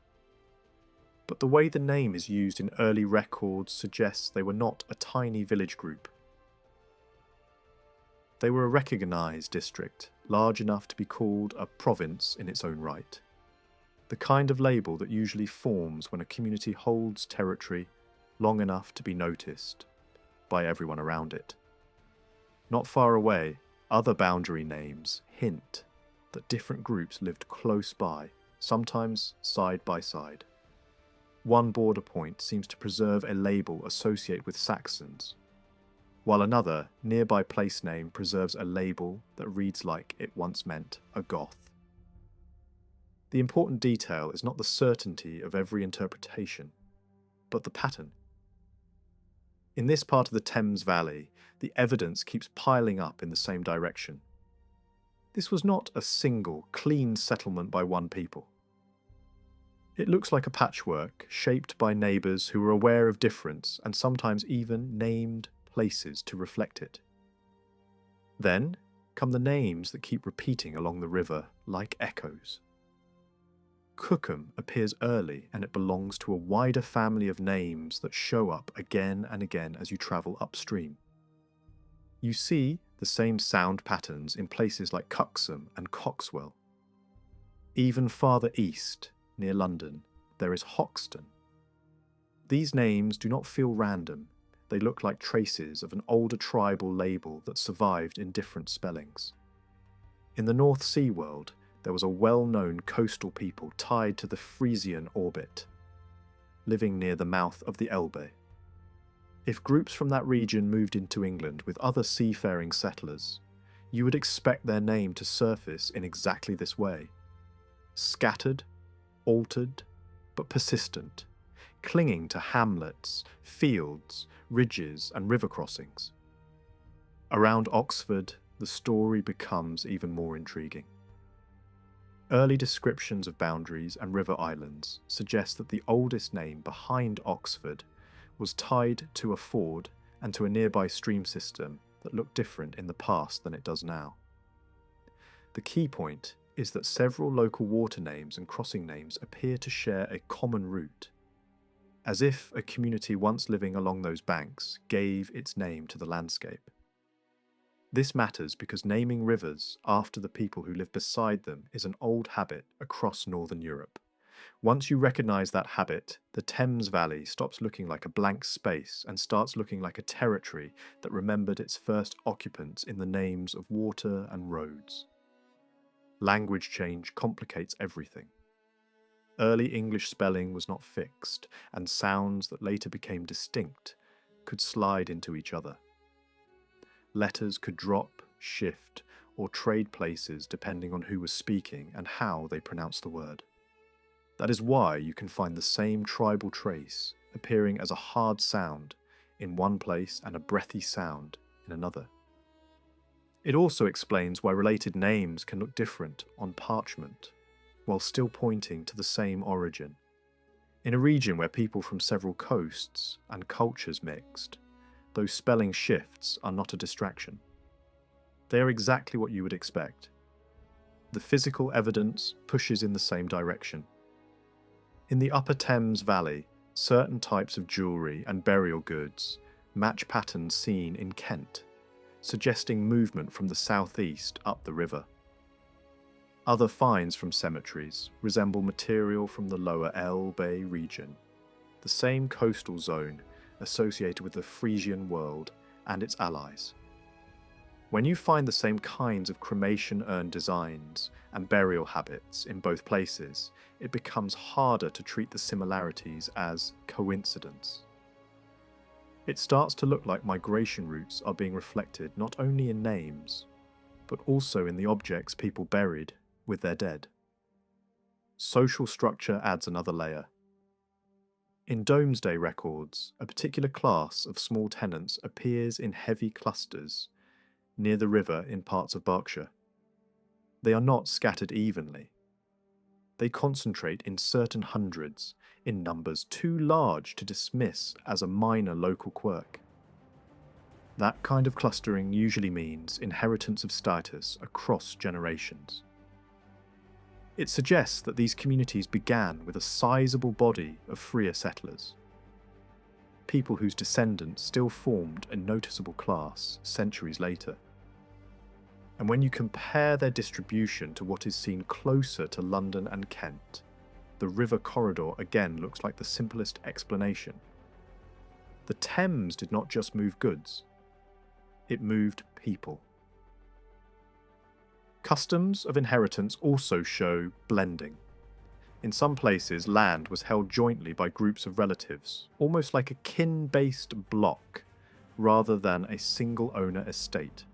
But the way the name is used in early records suggests they were not a tiny village group. They were a recognised district, large enough to be called a province in its own right. The kind of label that usually forms when a community holds territory long enough to be noticed by everyone around it. Not far away, other boundary names hint that different groups lived close by, sometimes side by side. One border point seems to preserve a label associated with Saxons, while another nearby place name preserves a label that reads like it once meant a Goth. The important detail is not the certainty of every interpretation, but the pattern. In this part of the Thames Valley, the evidence keeps piling up in the same direction. This was not a single, clean settlement by one people. It looks like a patchwork shaped by neighbours who were aware of difference and sometimes even named places to reflect it. Then come the names that keep repeating along the river like echoes. Cookham appears early, and it belongs to a wider family of names that show up again and again as you travel upstream. You see the same sound patterns in places like Cuxham and Coxwell. Even farther east, near London, there is Hoxton. These names do not feel random. They look like traces of an older tribal label that survived in different spellings. In the North Sea world, there was a well-known coastal people tied to the Friezian orbit, living near the mouth of the Elbe. If groups from that region moved into England with other seafaring settlers, you would expect their name to surface in exactly this way. Scattered, altered, but persistent, clinging to hamlets, fields, ridges and river crossings. Around Oxford, the story becomes even more intriguing. Early descriptions of boundaries and river islands suggest that the oldest name behind Oxford was tied to a ford and to a nearby stream system that looked different in the past than it does now. The key point is that several local water names and crossing names appear to share a common root, as if a community once living along those banks gave its name to the landscape. This matters because naming rivers after the people who live beside them is an old habit across Northern Europe. Once you recognise that habit, the Thames Valley stops looking like a blank space and starts looking like a territory that remembered its first occupants in the names of water and roads. Language change complicates everything. Early English spelling was not fixed, and sounds that later became distinct could slide into each other. Letters could drop, shift, or trade places depending on who was speaking and how they pronounced the word. That is why you can find the same tribal trace appearing as a hard sound in one place and a breathy sound in another. It also explains why related names can look different on parchment, while still pointing to the same origin. In a region where people from several coasts and cultures mixed, those spelling shifts are not a distraction. They are exactly what you would expect. The physical evidence pushes in the same direction. In the upper Thames Valley, certain types of jewellery and burial goods match patterns seen in Kent, suggesting movement from the southeast up the river. Other finds from cemeteries resemble material from the lower Elbe region, the same coastal zone associated with the Friezian world and its allies. When you find the same kinds of cremation urn designs and burial habits in both places, it becomes harder to treat the similarities as coincidence. It starts to look like migration routes are being reflected not only in names, but also in the objects people buried with their dead. Social structure adds another layer. In Domesday records, a particular class of small tenants appears in heavy clusters near the river in parts of Berkshire. They are not scattered evenly. They concentrate in certain hundreds, in numbers too large to dismiss as a minor local quirk. That kind of clustering usually means inheritance of status across generations. It suggests that these communities began with a sizable body of freer settlers, people whose descendants still formed a noticeable class centuries later. And when you compare their distribution to what is seen closer to London and Kent, the river corridor again looks like the simplest explanation. The Thames did not just move goods, it moved people. Customs of inheritance also show blending. In some places, land was held jointly by groups of relatives, almost like a kin-based block, rather than a single-owner estate.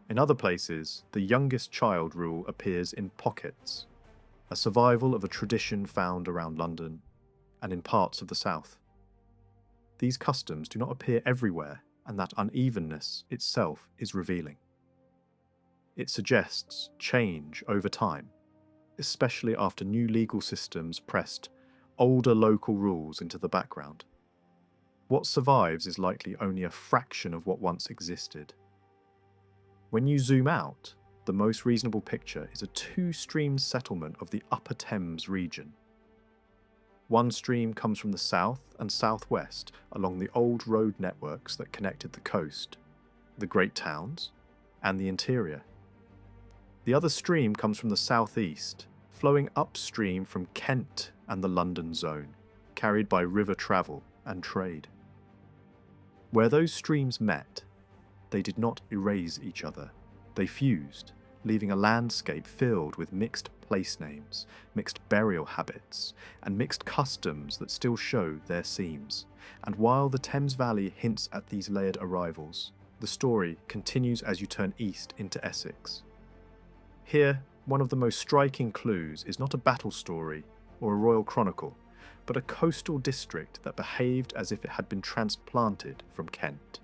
In other places, the youngest child rule appears in pockets, a survival of a tradition found around London and in parts of the south. These customs do not appear everywhere, and that unevenness itself is revealing. It suggests change over time, especially after new legal systems pressed older local rules into the background. What survives is likely only a fraction of what once existed. When you zoom out, the most reasonable picture is a two-stream settlement of the Upper Thames region. One stream comes from the south and southwest along the old road networks that connected the coast, the great towns, and the interior. The other stream comes from the southeast, flowing upstream from Kent and the London zone, carried by river travel and trade. Where those streams met, they did not erase each other. They fused, leaving a landscape filled with mixed place names, mixed burial habits, and mixed customs that still show their seams. And while the Thames Valley hints at these layered arrivals, the story continues as you turn east into Essex. Here, one of the most striking clues is not a battle story or a royal chronicle, but a coastal district that behaved as if it had been transplanted from Kent.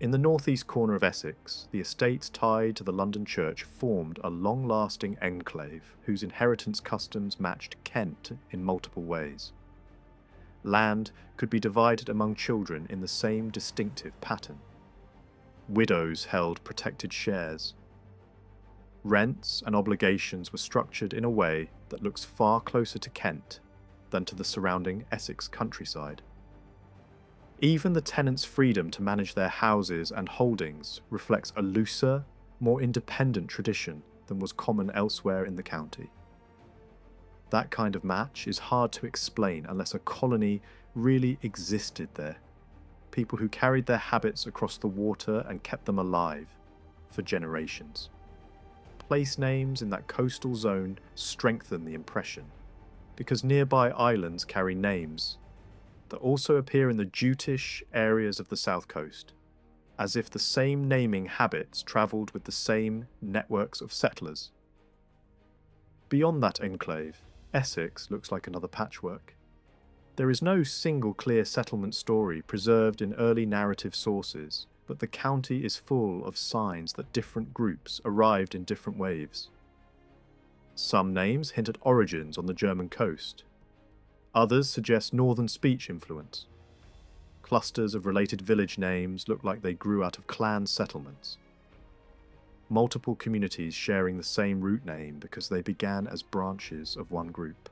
In the northeast corner of Essex, the estates tied to the London Church formed a long-lasting enclave whose inheritance customs matched Kent in multiple ways. Land could be divided among children in the same distinctive pattern. Widows held protected shares. Rents and obligations were structured in a way that looks far closer to Kent than to the surrounding Essex countryside. Even the tenants' freedom to manage their houses and holdings reflects a looser, more independent tradition than was common elsewhere in the county. That kind of match is hard to explain unless a colony really existed there. People who carried their habits across the water and kept them alive for generations. Place names in that coastal zone strengthen the impression, because nearby islands carry names that also appear in the Jutish areas of the south coast, as if the same naming habits travelled with the same networks of settlers. Beyond that enclave, Essex looks like another patchwork. There is no single clear settlement story preserved in early narrative sources, but the county is full of signs that different groups arrived in different waves. Some names hint at origins on the German coast. Others suggest northern speech influence. Clusters of related village names look like they grew out of clan settlements. Multiple communities sharing the same root name because they began as branches of one group.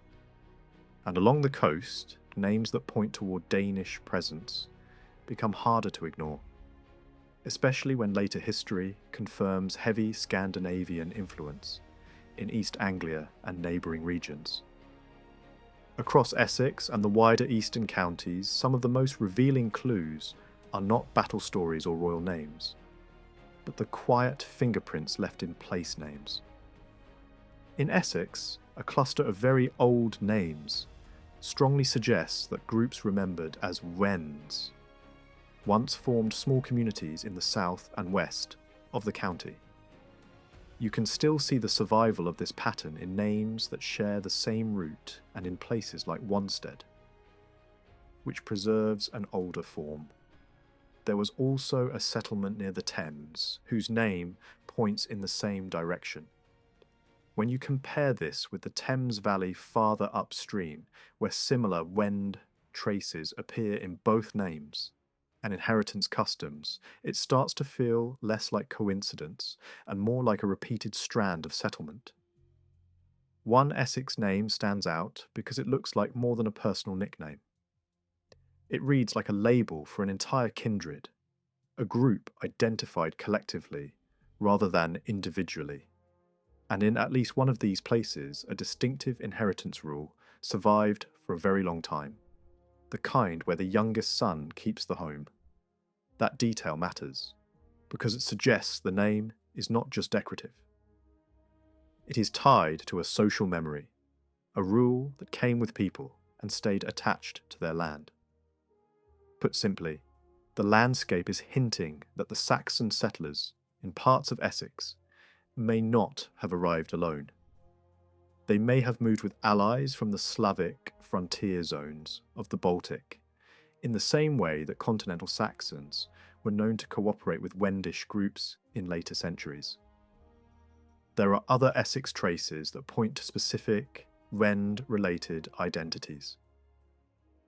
And along the coast, names that point toward Danish presence become harder to ignore, especially when later history confirms heavy Scandinavian influence in East Anglia and neighbouring regions. Across Essex and the wider eastern counties, some of the most revealing clues are not battle stories or royal names, but the quiet fingerprints left in place names. In Essex, a cluster of very old names strongly suggests that groups remembered as wends, once formed small communities in the south and west of the county. You can still see the survival of this pattern in names that share the same root and in places like Wanstead, which preserves an older form. There was also a settlement near the Thames, whose name points in the same direction. When you compare this with the Thames Valley farther upstream, where similar Wend traces appear in both names and inheritance customs, it starts to feel less like coincidence and more like a repeated strand of settlement. One Essex name stands out because it looks like more than a personal nickname. It reads like a label for an entire kindred, a group identified collectively rather than individually. And in at least one of these places, a distinctive inheritance rule survived for a very long time, the kind where the youngest son keeps the home. That detail matters, because it suggests the name is not just decorative. It is tied to a social memory, a rule that came with people and stayed attached to their land. Put simply, the landscape is hinting that the Saxon settlers in parts of Essex may not have arrived alone. They may have moved with allies from the Slavic frontier zones of the Baltic, in the same way that continental Saxons were known to cooperate with Wendish groups in later centuries. There are other Essex traces that point to specific Wend-related identities.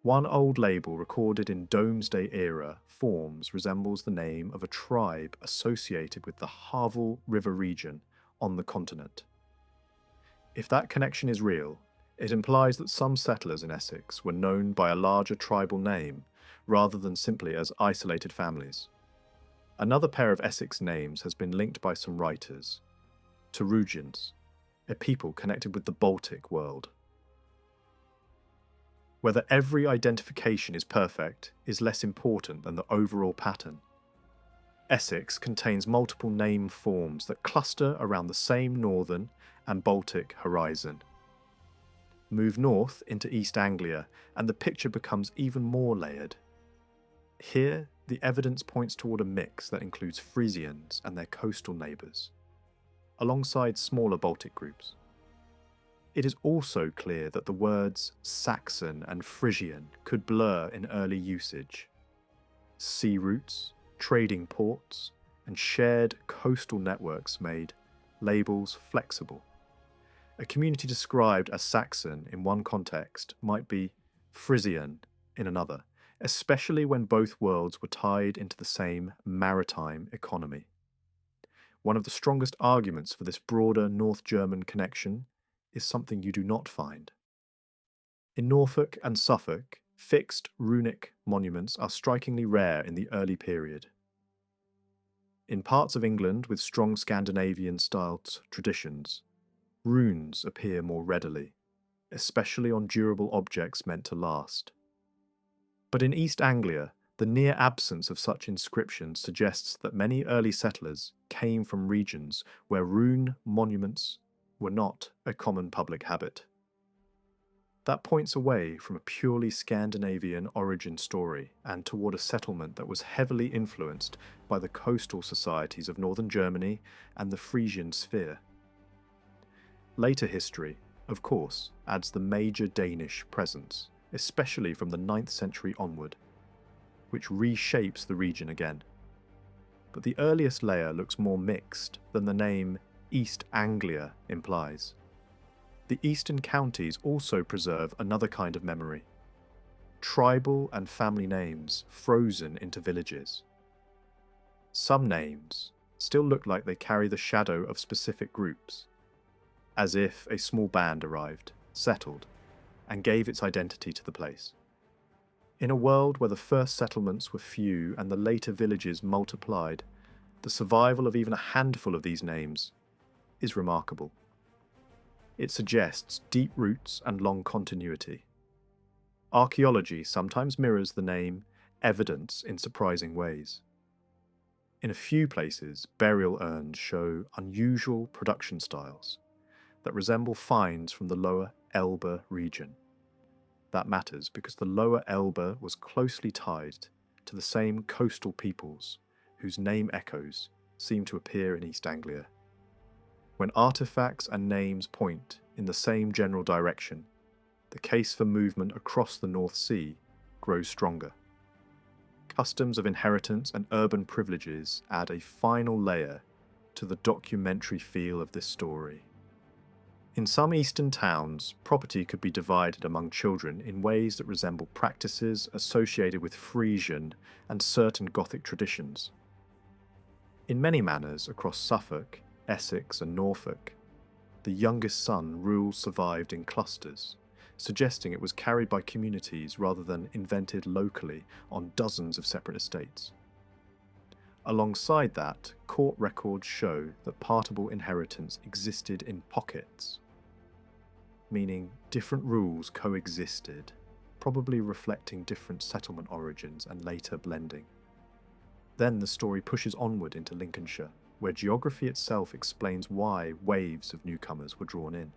One old label recorded in Domesday era forms resembles the name of a tribe associated with the Havel River region on the continent. If that connection is real, it implies that some settlers in Essex were known by a larger tribal name rather than simply as isolated families. Another pair of Essex names has been linked by some writers to Friezians, a people connected with the Baltic world. Whether every identification is perfect is less important than the overall pattern. Essex contains multiple name forms that cluster around the same northern and Baltic horizon. Move north into East Anglia and the picture becomes even more layered. Here, the evidence points toward a mix that includes Friezians and their coastal neighbours, alongside smaller Baltic groups. It is also clear that the words Saxon and Frisian could blur in early usage. Sea routes, trading ports, and shared coastal networks made labels flexible. A community described as Saxon in one context might be Frisian in another, especially when both worlds were tied into the same maritime economy. One of the strongest arguments for this broader North German connection is something you do not find. In Norfolk and Suffolk, fixed runic monuments are strikingly rare in the early period. In parts of England with strong Scandinavian-styled traditions, runes appear more readily, especially on durable objects meant to last. But in East Anglia, the near absence of such inscriptions suggests that many early settlers came from regions where rune monuments were not a common public habit. That points away from a purely Scandinavian origin story and toward a settlement that was heavily influenced by the coastal societies of northern Germany and the Frisian sphere. Later history, of course, adds the major Danish presence, especially from the 9th century onward, which reshapes the region again. But the earliest layer looks more mixed than the name East Anglia implies. The eastern counties also preserve another kind of memory. Tribal and family names frozen into villages. Some names still look like they carry the shadow of specific groups, as if a small band arrived, settled, and gave its identity to the place. In a world where the first settlements were few and the later villages multiplied, the survival of even a handful of these names is remarkable. It suggests deep roots and long continuity. Archaeology sometimes mirrors the name evidence in surprising ways. In a few places, burial urns show unusual production styles that resemble finds from the lower Elbe region. That matters because the lower Elbe was closely tied to the same coastal peoples whose name echoes seem to appear in East Anglia. When artefacts and names point in the same general direction, the case for movement across the North Sea grows stronger. Customs of inheritance and urban privileges add a final layer to the documentary feel of this story. In some eastern towns, property could be divided among children in ways that resemble practices associated with Friezian and certain Gothic traditions. In many manors across Suffolk, Essex and Norfolk, the youngest son rule survived in clusters, suggesting it was carried by communities rather than invented locally on dozens of separate estates. Alongside that, court records show that partible inheritance existed in pockets, meaning different rules coexisted, probably reflecting different settlement origins and later blending. Then the story pushes onward into Lincolnshire, where geography itself explains why waves of newcomers were drawn in.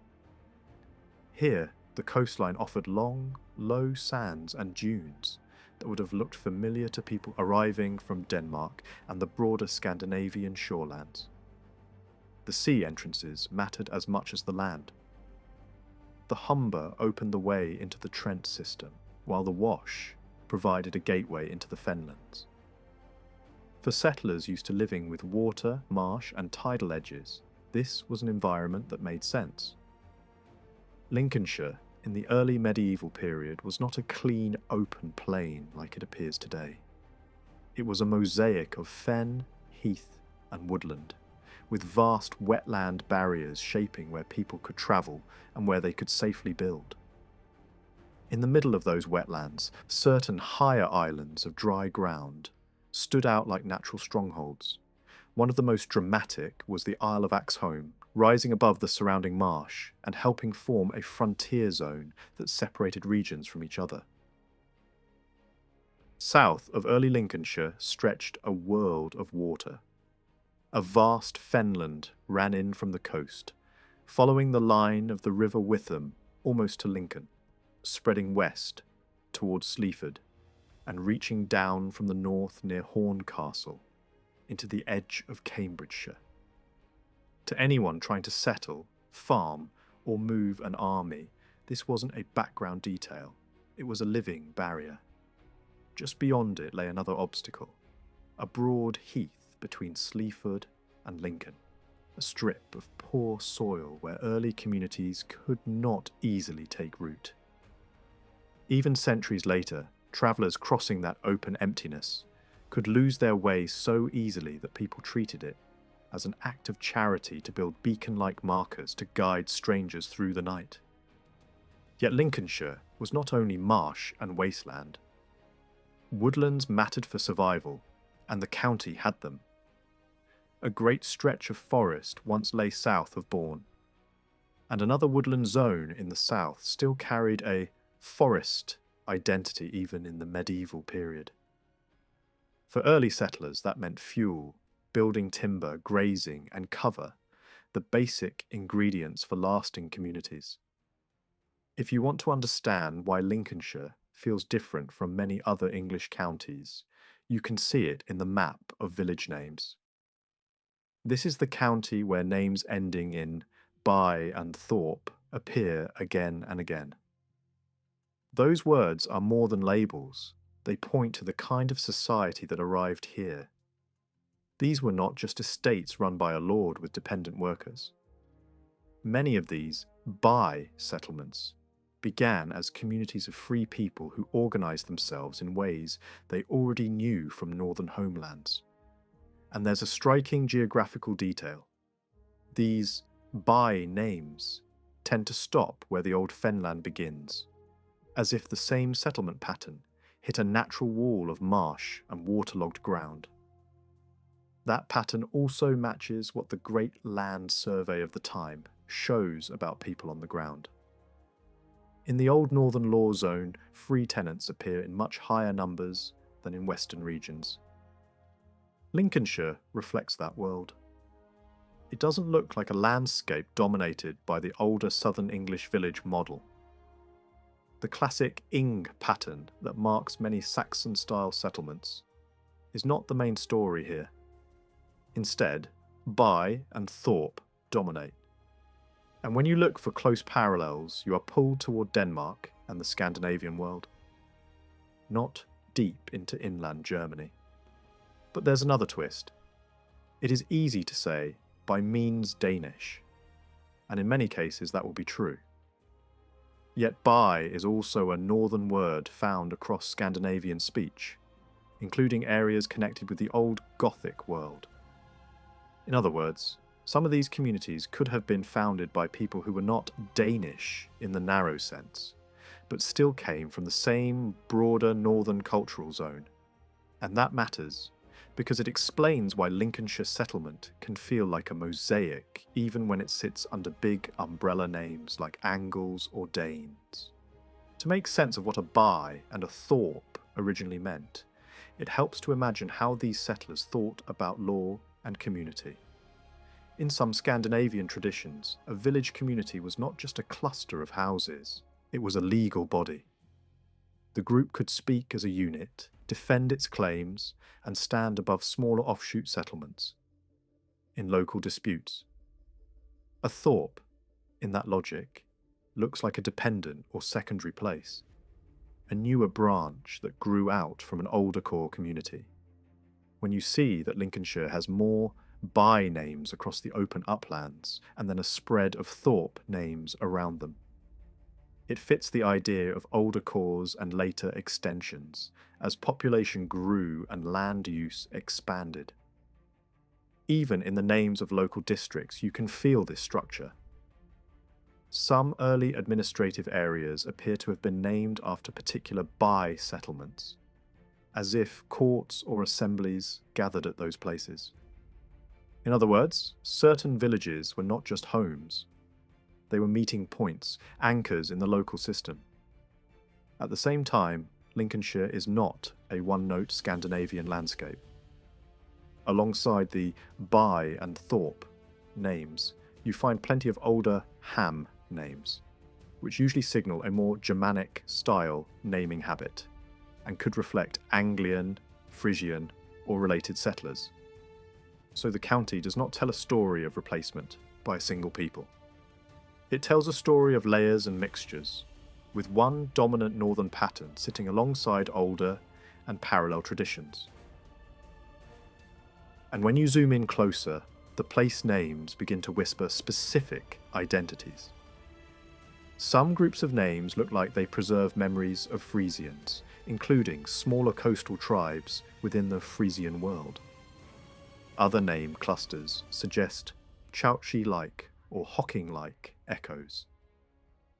Here, the coastline offered long, low sands and dunes that would have looked familiar to people arriving from Denmark and the broader Scandinavian shorelands. The sea entrances mattered as much as the land. The Humber opened the way into the Trent system, while the Wash provided a gateway into the Fenlands. For settlers used to living with water, marsh and tidal edges, this was an environment that made sense. Lincolnshire, in the early medieval period, was not a clean, open plain like it appears today. It was a mosaic of fen, heath and woodland, with vast wetland barriers shaping where people could travel and where they could safely build. In the middle of those wetlands, certain higher islands of dry ground stood out like natural strongholds. One of the most dramatic was the Isle of Axholme, rising above the surrounding marsh and helping form a frontier zone that separated regions from each other. South of early Lincolnshire stretched a world of water. A vast fenland ran in from the coast, following the line of the River Witham almost to Lincoln, spreading west towards Sleaford and reaching down from the north near Horncastle into the edge of Cambridgeshire. To anyone trying to settle, farm, or move an army, this wasn't a background detail, it was a living barrier. Just beyond it lay another obstacle, a broad heath between Sleaford and Lincoln, a strip of poor soil where early communities could not easily take root. Even centuries later, travellers crossing that open emptiness could lose their way so easily that people treated it as an act of charity to build beacon-like markers to guide strangers through the night. Yet Lincolnshire was not only marsh and wasteland. Woodlands mattered for survival, and the county had them. A great stretch of forest once lay south of Bourne, and another woodland zone in the south still carried a forest identity even in the medieval period. For early settlers, that meant fuel, building timber, grazing, and cover, the basic ingredients for lasting communities. If you want to understand why Lincolnshire feels different from many other English counties, you can see it in the map of village names. This is the county where names ending in by and Thorp appear again and again. Those words are more than labels. They point to the kind of society that arrived here. These were not just estates run by a lord with dependent workers. Many of these by settlements began as communities of free people who organised themselves in ways they already knew from northern homelands. And there's a striking geographical detail. These by names tend to stop where the old Fenland begins, as if the same settlement pattern hit a natural wall of marsh and waterlogged ground. That pattern also matches what the Great Land Survey of the time shows about people on the ground. In the old northern law zone, free tenants appear in much higher numbers than in western regions. Lincolnshire reflects that world. It doesn't look like a landscape dominated by the older southern English village model. The classic ing pattern that marks many Saxon-style settlements is not the main story here. Instead, by and Thorp dominate. And when you look for close parallels, you are pulled toward Denmark and the Scandinavian world, not deep into inland Germany. But there's another twist. It is easy to say, by means Danish, and in many cases that will be true. Yet by is also a northern word found across Scandinavian speech, including areas connected with the old Gothic world. In other words, some of these communities could have been founded by people who were not Danish in the narrow sense, but still came from the same broader northern cultural zone. And that matters, because it explains why Lincolnshire settlement can feel like a mosaic even when it sits under big umbrella names like Angles or Danes. To make sense of what a by and a thorp originally meant, it helps to imagine how these settlers thought about law and community. In some Scandinavian traditions, a village community was not just a cluster of houses, it was a legal body. The group could speak as a unit, defend its claims, and stand above smaller offshoot settlements in local disputes. A thorp, in that logic, looks like a dependent or secondary place, a newer branch that grew out from an older core community. When you see that Lincolnshire has more by names across the open uplands and then a spread of thorp names around them, it fits the idea of older cores and later extensions as population grew and land use expanded. Even in the names of local districts, you can feel this structure. Some early administrative areas appear to have been named after particular by settlements, as if courts or assemblies gathered at those places. In other words, certain villages were not just homes. They were meeting points, anchors in the local system. At the same time, Lincolnshire is not a one-note Scandinavian landscape. Alongside the by and thorp names, you find plenty of older ham names, which usually signal a more Germanic style naming habit and could reflect Anglian, Friezian, or related settlers. So the county does not tell a story of replacement by a single people. It tells a story of layers and mixtures, with one dominant northern pattern sitting alongside older and parallel traditions. And when you zoom in closer, the place names begin to whisper specific identities. Some groups of names look like they preserve memories of Friezians, including smaller coastal tribes within the Friezian world. Other name clusters suggest Chauci-like or Hocking-like echoes.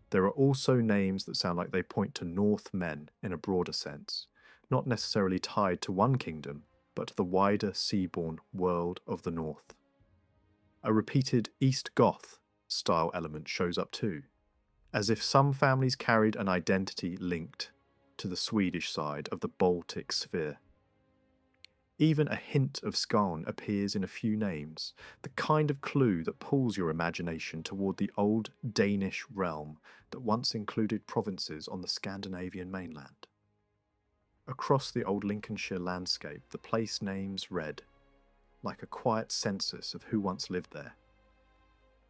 There are also names that sound like they point to Northmen in a broader sense, not necessarily tied to one kingdom, but to the wider seaborne world of the north. A repeated East Goth style element shows up too, as if some families carried an identity linked to the Swedish side of the Baltic sphere. Even a hint of Skåne appears in a few names, the kind of clue that pulls your imagination toward the old Danish realm that once included provinces on the Scandinavian mainland. Across the old Lincolnshire landscape, the place names read, like a quiet census of who once lived there.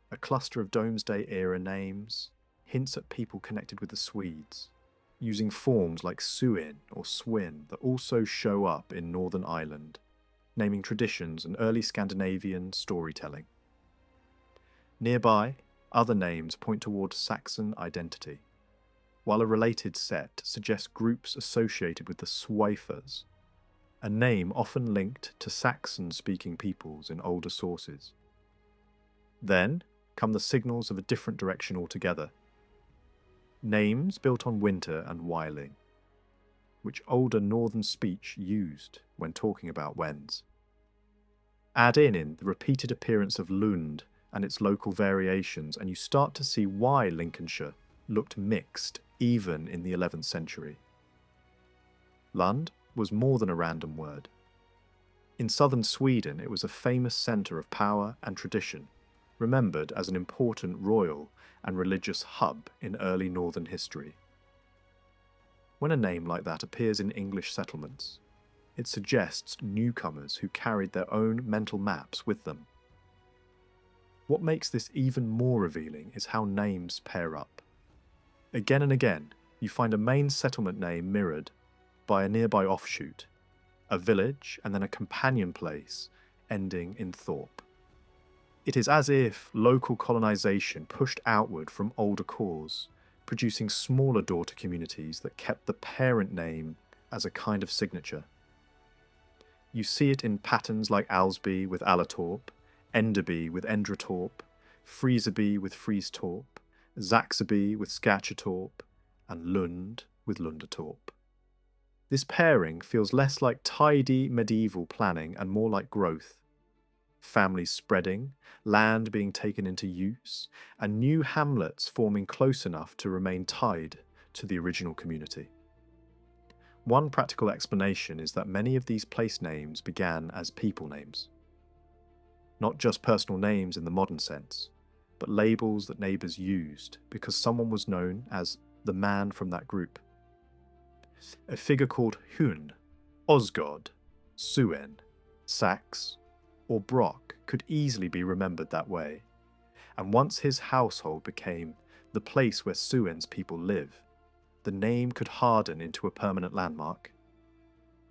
A cluster of Domesday-era names hints at people connected with the Swedes, using forms like Suin or Swin that also show up in Northern Ireland, naming traditions and early Scandinavian storytelling. Nearby, other names point toward Saxon identity, while a related set suggests groups associated with the Swaifers, a name often linked to Saxon-speaking peoples in older sources. Then come the signals of a different direction altogether. Names built on winter and whiling, which older northern speech used when talking about wens. Add in the repeated appearance of Lund and its local variations, and you start to see why Lincolnshire looked mixed even in the 11th century. Lund was more than a random word. In southern Sweden, it was a famous centre of power and tradition, remembered as an important royal and religious hub in early northern history. When a name like that appears in English settlements, it suggests newcomers who carried their own mental maps with them. What makes this even more revealing is how names pair up. Again and again, you find a main settlement name mirrored by a nearby offshoot, a village, and then a companion place ending in Thorp. It is as if local colonisation pushed outward from older cores, producing smaller daughter communities that kept the parent name as a kind of signature. You see it in patterns like Alsby with Alatorp, Enderby with Endratorp, Friezaby with Friestorp, Zaxaby with Scatchatorp, and Lund with Lundatorp. This pairing feels less like tidy medieval planning and more like growth. Families spreading, land being taken into use, and new hamlets forming close enough to remain tied to the original community. One practical explanation is that many of these place names began as people names. Not just personal names in the modern sense, but labels that neighbours used because someone was known as the man from that group. A figure called Hun, Osgod, Suen, Sax, or Brock could easily be remembered that way, and once his household became the place where Suen's people live, the name could harden into a permanent landmark.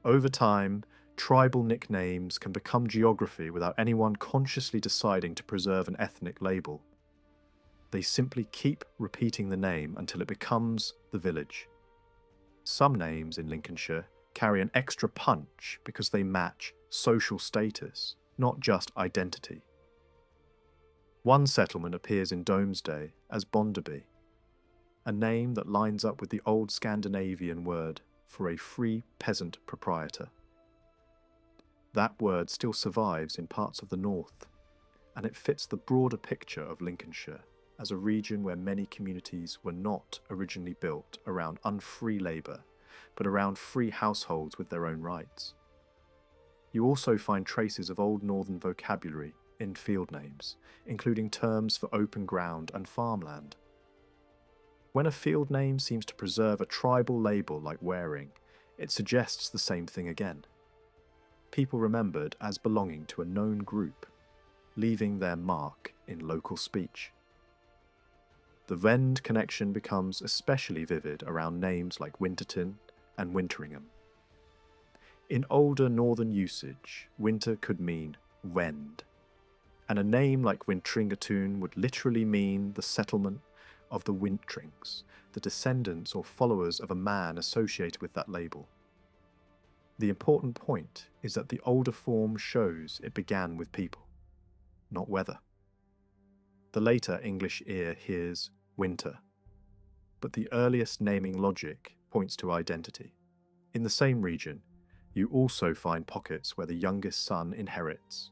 Over time, tribal nicknames can become geography without anyone consciously deciding to preserve an ethnic label. They simply keep repeating the name until it becomes the village. Some names in Lincolnshire carry an extra punch because they match social status, not just identity. One settlement appears in Domesday as Bonderby, a name that lines up with the old Scandinavian word for a free peasant proprietor. That word still survives in parts of the north, and it fits the broader picture of Lincolnshire as a region where many communities were not originally built around unfree labour, but around free households with their own rights. You also find traces of Old Northern vocabulary in field names, including terms for open ground and farmland. When a field name seems to preserve a tribal label like Waring, it suggests the same thing again. People remembered as belonging to a known group, leaving their mark in local speech. The Vend connection becomes especially vivid around names like Winterton and Winteringham. In older northern usage, winter could mean wend, and a name like Wintringatun would literally mean the settlement of the Wintrings, the descendants or followers of a man associated with that label. The important point is that the older form shows it began with people, not weather. The later English ear hears winter, but the earliest naming logic points to identity. In the same region, you also find pockets where the youngest son inherits,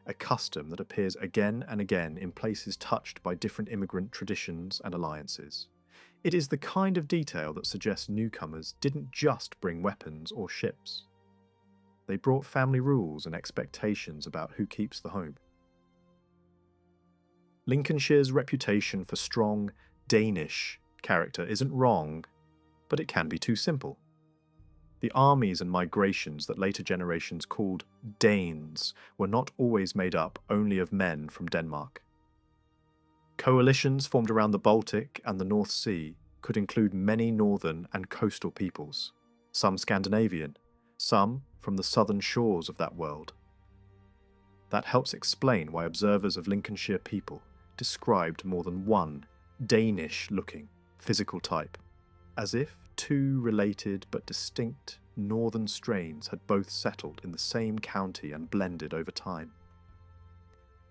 a custom that appears again and again in places touched by different immigrant traditions and alliances. It is the kind of detail that suggests newcomers didn't just bring weapons or ships. They brought family rules and expectations about who keeps the home. Lincolnshire's reputation for strong Danish character isn't wrong, but it can be too simple. The armies and migrations that later generations called Danes were not always made up only of men from Denmark. Coalitions formed around the Baltic and the North Sea could include many northern and coastal peoples, some Scandinavian, some from the southern shores of that world. That helps explain why observers of Lincolnshire people described more than one Danish-looking physical type, as if two related but distinct northern strains had both settled in the same county and blended over time.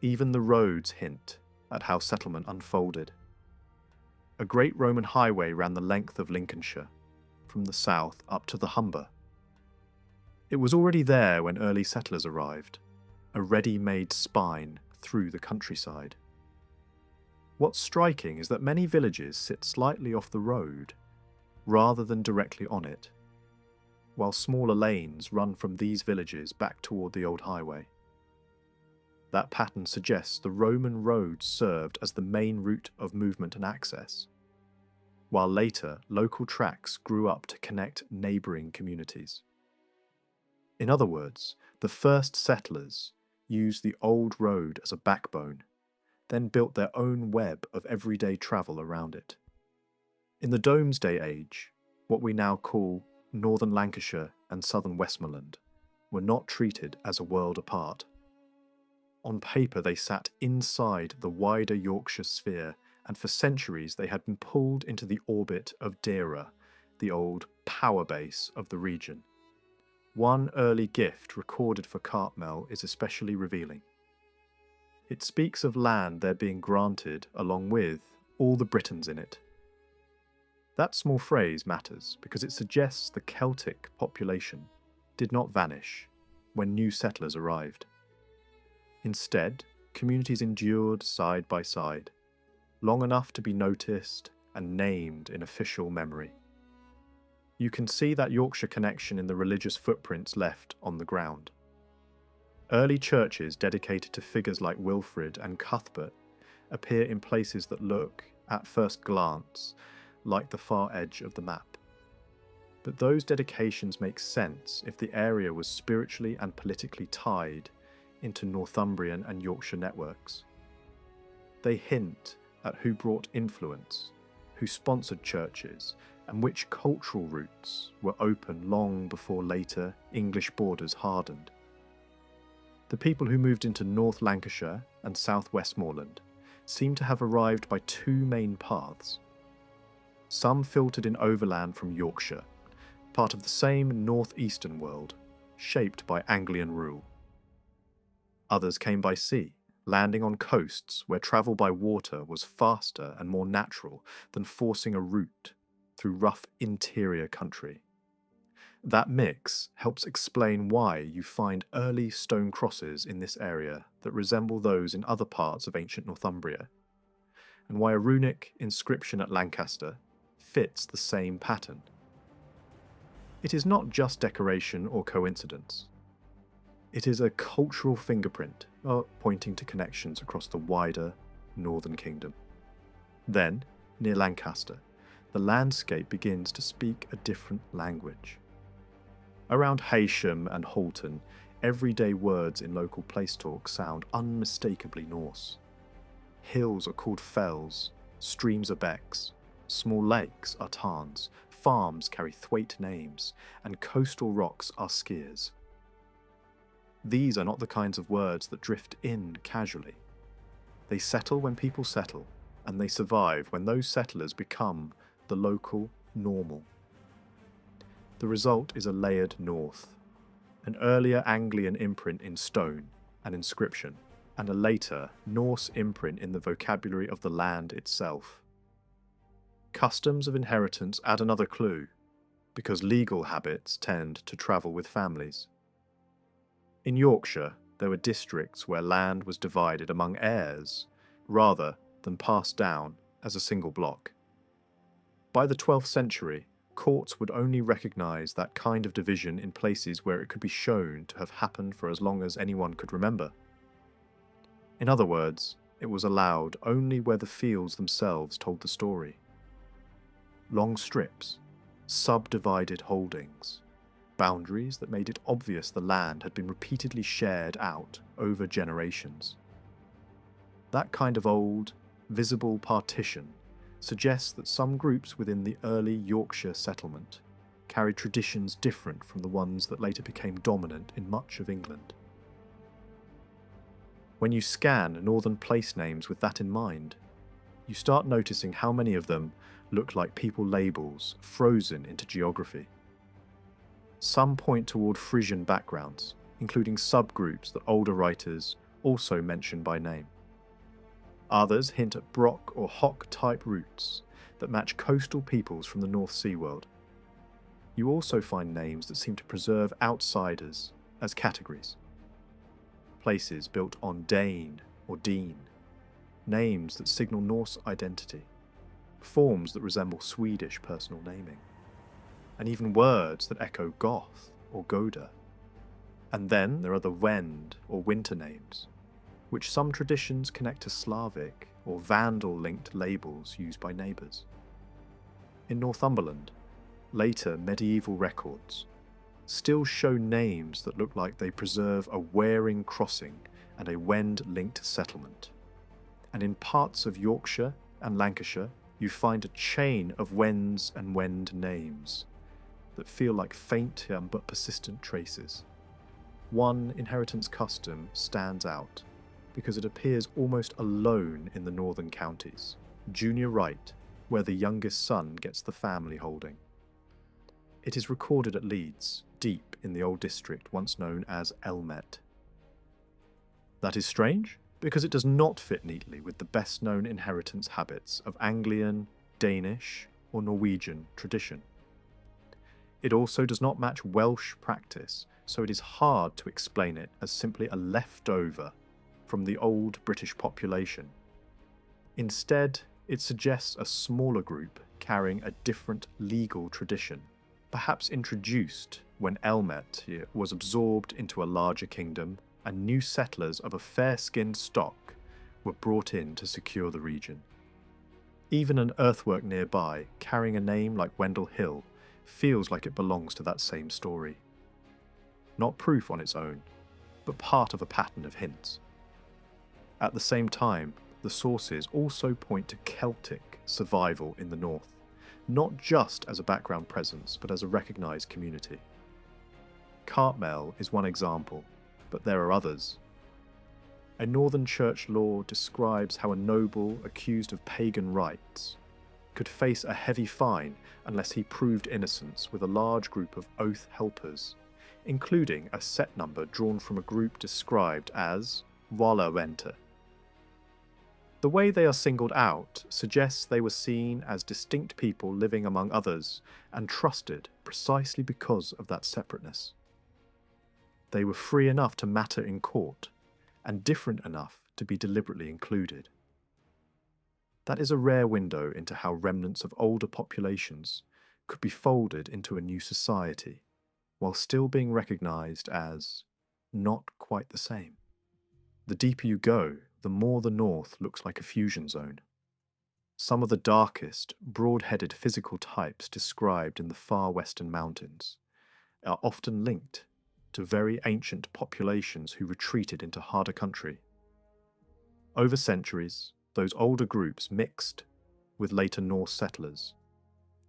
Even the roads hint at how settlement unfolded. A great Roman highway ran the length of Lincolnshire, from the south up to the Humber. It was already there when early settlers arrived, a ready-made spine through the countryside. What's striking is that many villages sit slightly off the road, rather than directly on it, while smaller lanes run from these villages back toward the old highway. That pattern suggests the Roman roads served as the main route of movement and access. while later local tracks grew up to connect neighbouring communities. In other words, the first settlers used the old road as a backbone, then built their own web of everyday travel around it. In the Domesday Age, what we now call northern Lancashire and southern Westmoreland were not treated as a world apart. On paper, they sat inside the wider Yorkshire sphere, and for centuries they had been pulled into the orbit of Deira, the old power base of the region. One early gift recorded for Cartmel is especially revealing. It speaks of land there being granted along with all the Britons in it. That small phrase matters because it suggests the Celtic population did not vanish when new settlers arrived. Instead, communities endured side by side, long enough to be noticed and named in official memory. You can see that Yorkshire connection in the religious footprints left on the ground. Early churches dedicated to figures like Wilfrid and Cuthbert appear in places that look, at first glance, like the far edge of the map. But those dedications make sense if the area was spiritually and politically tied into Northumbrian and Yorkshire networks. They hint at who brought influence, who sponsored churches, and which cultural routes were open long before later English borders hardened. The people who moved into North Lancashire and South Westmoreland seem to have arrived by two main paths. Some filtered in overland from Yorkshire, part of the same northeastern world, shaped by Anglian rule. Others came by sea, landing on coasts where travel by water was faster and more natural than forcing a route through rough interior country. That mix helps explain why you find early stone crosses in this area that resemble those in other parts of ancient Northumbria, and why a runic inscription at Lancaster fits the same pattern. It is not just decoration or coincidence. It is a cultural fingerprint, pointing to connections across the wider northern kingdom. Then, near Lancaster, the landscape begins to speak a different language. Around Heysham and Halton, everyday words in local place talk sound unmistakably Norse. Hills are called fells, streams are becks, small lakes are tarns, farms carry thwaite names, and coastal rocks are skiers. These are not the kinds of words that drift in casually. They settle when people settle, and they survive when those settlers become the local normal. The result is a layered north, an earlier Anglian imprint in stone and inscription, and a later Norse imprint in the vocabulary of the land itself. Customs of inheritance add another clue, because legal habits tend to travel with families. In Yorkshire, there were districts where land was divided among heirs, rather than passed down as a single block. By the 12th century, courts would only recognise that kind of division in places where it could be shown to have happened for as long as anyone could remember. In other words, it was allowed only where the fields themselves told the story. Long strips, subdivided holdings, boundaries that made it obvious the land had been repeatedly shared out over generations. That kind of old, visible partition suggests that some groups within the early Yorkshire settlement carried traditions different from the ones that later became dominant in much of England. When you scan northern place names with that in mind, you start noticing how many of them look like people labels frozen into geography. Some point toward Friezian backgrounds, including subgroups that older writers also mention by name. Others hint at Brock or Hock-type roots that match coastal peoples from the North Sea world. You also find names that seem to preserve outsiders as categories. Places built on Dane or Dean, names that signal Norse identity, forms that resemble Swedish personal naming, and even words that echo Goth or Goda. And then there are the Wend or winter names, which some traditions connect to Slavic or Vandal-linked labels used by neighbours. In Northumberland, later medieval records still show names that look like they preserve a Waring crossing and a Wend-linked settlement. And in parts of Yorkshire and Lancashire, you find a chain of Wends and Wend names that feel like faint but persistent traces. One inheritance custom stands out because it appears almost alone in the northern counties, junior right, where the youngest son gets the family holding. It is recorded at Leeds, deep in the old district once known as Elmet. That is strange, because it does not fit neatly with the best-known inheritance habits of Anglian, Danish, or Norwegian tradition. It also does not match Welsh practice, so it is hard to explain it as simply a leftover from the old British population. Instead, it suggests a smaller group carrying a different legal tradition, perhaps introduced when Elmet was absorbed into a larger kingdom and new settlers of a fair-skinned stock were brought in to secure the region. Even an earthwork nearby, carrying a name like Wendell Hill, feels like it belongs to that same story. Not proof on its own, but part of a pattern of hints. At the same time, the sources also point to Celtic survival in the north, not just as a background presence, but as a recognised community. Cartmel is one example, but there are others. A northern church law describes how a noble accused of pagan rites could face a heavy fine unless he proved innocence with a large group of oath helpers, including a set number drawn from a group described as Wallerwenter. The way they are singled out suggests they were seen as distinct people living among others and trusted precisely because of that separateness. They were free enough to matter in court and different enough to be deliberately included. That is a rare window into how remnants of older populations could be folded into a new society, while still being recognised as not quite the same. The deeper you go, the more the north looks like a fusion zone. Some of the darkest, broad-headed physical types described in the far western mountains are often linked to very ancient populations who retreated into harder country. Over centuries, those older groups mixed with later Norse settlers,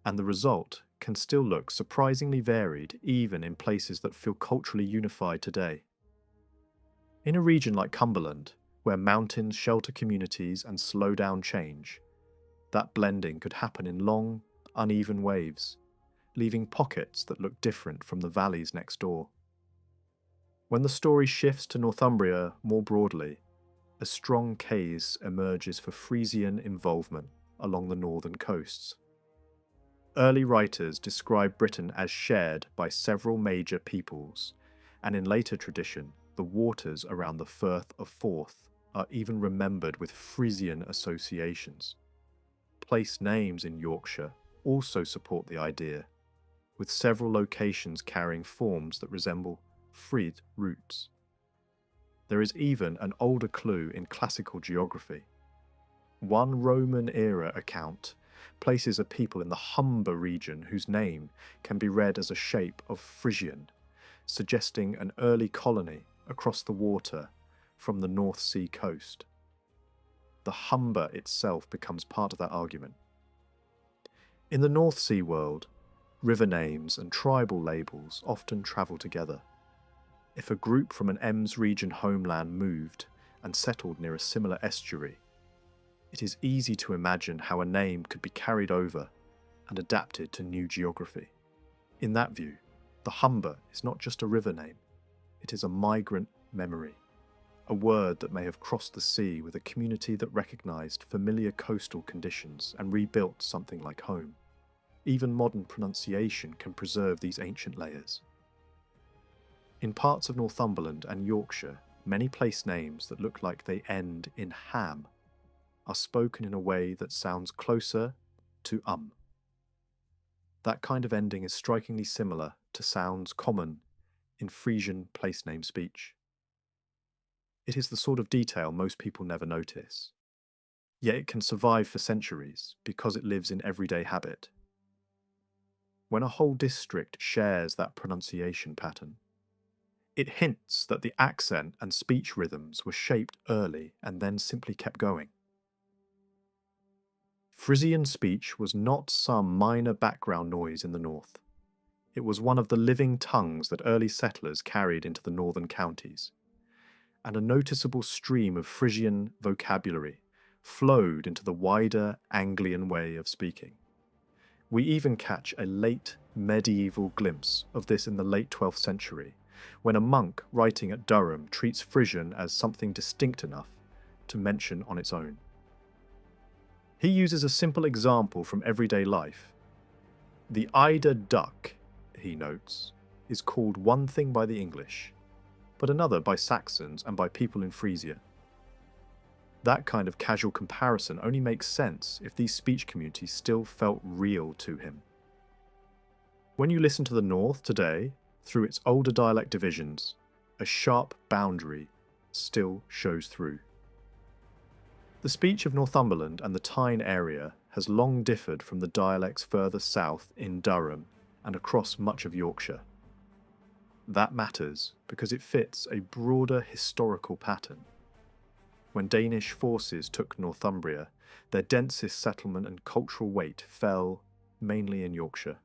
and the result can still look surprisingly varied even in places that feel culturally unified today. In a region like Cumberland, where mountains shelter communities and slow down change, that blending could happen in long, uneven waves, leaving pockets that look different from the valleys next door. When the story shifts to Northumbria more broadly, a strong case emerges for Friezian involvement along the northern coasts. Early writers describe Britain as shared by several major peoples, and in later tradition, the waters around the Firth of Forth are even remembered with Friezian associations. Place names in Yorkshire also support the idea, with several locations carrying forms that resemble Fried roots. There is even an older clue in classical geography. One Roman-era account places a people in the Humber region whose name can be read as a shape of Friezian, suggesting an early colony across the water from the North Sea coast. The Humber itself becomes part of that argument. In the North Sea world, river names and tribal labels often travel together. If a group from an Ems region homeland moved and settled near a similar estuary, it is easy to imagine how a name could be carried over and adapted to new geography. In that view, the Humber is not just a river name, it is a migrant memory, a word that may have crossed the sea with a community that recognised familiar coastal conditions and rebuilt something like home. Even modern pronunciation can preserve these ancient layers. In parts of Northumberland and Yorkshire, many place names that look like they end in ham are spoken in a way that sounds closer to That kind of ending is strikingly similar to sounds common in Frisian place name speech. It is the sort of detail most people never notice. Yet it can survive for centuries because it lives in everyday habit. when a whole district shares that pronunciation pattern. It hints that the accent and speech rhythms were shaped early and then simply kept going. Friezian speech was not some minor background noise in the north. It was one of the living tongues that early settlers carried into the northern counties, and a noticeable stream of Friezian vocabulary flowed into the wider Anglian way of speaking. We even catch a late medieval glimpse of this in the late 12th century, when a monk writing at Durham treats Friezian as something distinct enough to mention on its own. He uses a simple example from everyday life. The eider duck, he notes, is called one thing by the English, but another by Saxons and by people in Friesia. That kind of casual comparison only makes sense if these speech communities still felt real to him. When you listen to the North today, through its older dialect divisions, a sharp boundary still shows through. The speech of Northumberland and the Tyne area has long differed from the dialects further south in Durham and across much of Yorkshire. That matters because it fits a broader historical pattern. When Danish forces took Northumbria, their densest settlement and cultural weight fell mainly in Yorkshire.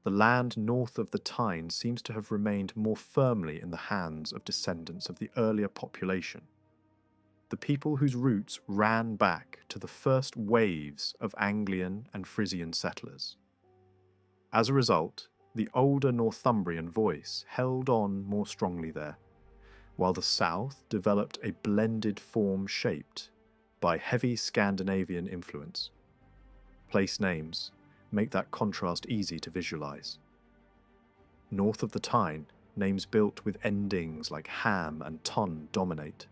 The land north of the Tyne seems to have remained more firmly in the hands of descendants of the earlier population, the people whose roots ran back to the first waves of Anglian and Frisian settlers. As a result, the older Northumbrian voice held on more strongly there, while the south developed a blended form shaped by heavy Scandinavian influence. Place names make that contrast easy to visualize. North of the Tyne, names built with endings like ham and ton dominate.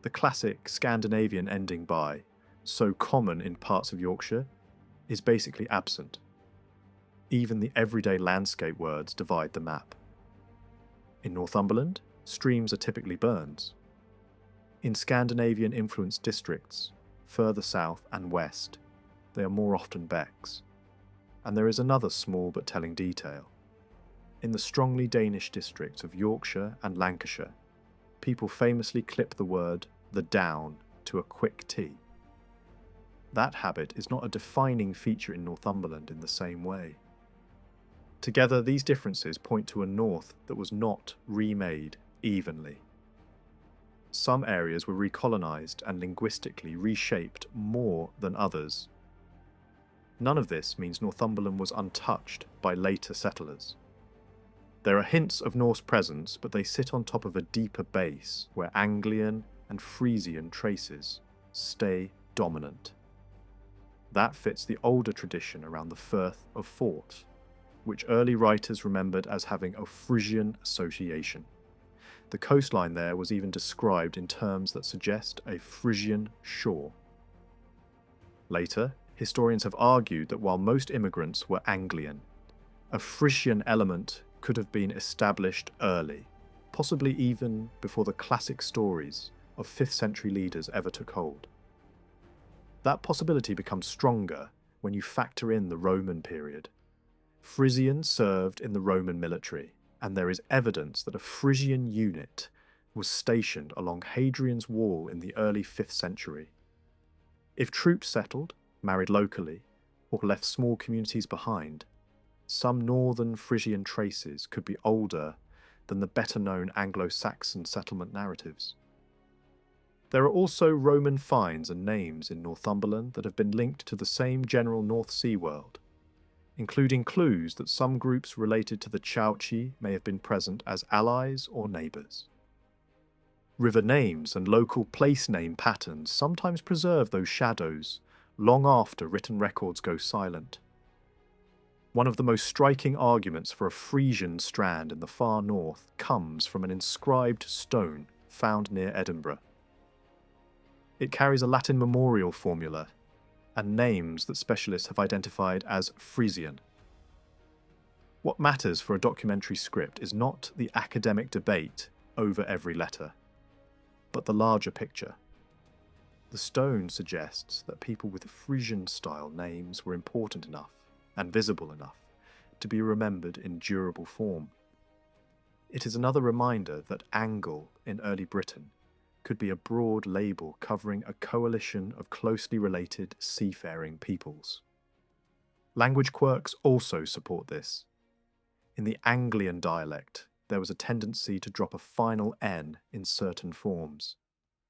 The classic Scandinavian ending by, so common in parts of Yorkshire, is basically absent. Even the everyday landscape words divide the map. In Northumberland, streams are typically burns. In Scandinavian-influenced districts, further south and west, they are more often becks. And there is another small but telling detail. In the strongly Danish districts of Yorkshire and Lancashire, people famously clip the word the down to a quick T. That habit is not a defining feature in Northumberland in the same way. Together, these differences point to a north that was not remade evenly. Some areas were recolonised and linguistically reshaped more than others. None of this means Northumberland was untouched by later settlers. There are hints of Norse presence, but they sit on top of a deeper base where Anglian and Friezian traces stay dominant. That fits the older tradition around the Firth of Forth, which early writers remembered as having a Frisian association. The coastline there was even described in terms that suggest a Frisian shore. Later, historians have argued that while most immigrants were Anglian, a Frisian element could have been established early, possibly even before the classic stories of 5th century leaders ever took hold. That possibility becomes stronger when you factor in the Roman period. Frisian served in the Roman military, and there is evidence that a Frisian unit was stationed along Hadrian's Wall in the early 5th century. If troops settled, married locally, or left small communities behind, some northern Frisian traces could be older than the better-known Anglo-Saxon settlement narratives. There are also Roman finds and names in Northumberland that have been linked to the same general North Sea world, including clues that some groups related to the Chauci may have been present as allies or neighbours. River names and local place name patterns sometimes preserve those shadows long after written records go silent. One of the most striking arguments for a Frisian strand in the far north comes from an inscribed stone found near Edinburgh. It carries a Latin memorial formula and names that specialists have identified as Friezian. What matters for a documentary script is not the academic debate over every letter, but the larger picture. The stone suggests that people with Frisian-style names were important enough and visible enough to be remembered in durable form. It is another reminder that Angle in early Britain could be a broad label covering a coalition of closely related seafaring peoples. Language quirks also support this. In the Anglian dialect, there was a tendency to drop a final N in certain forms,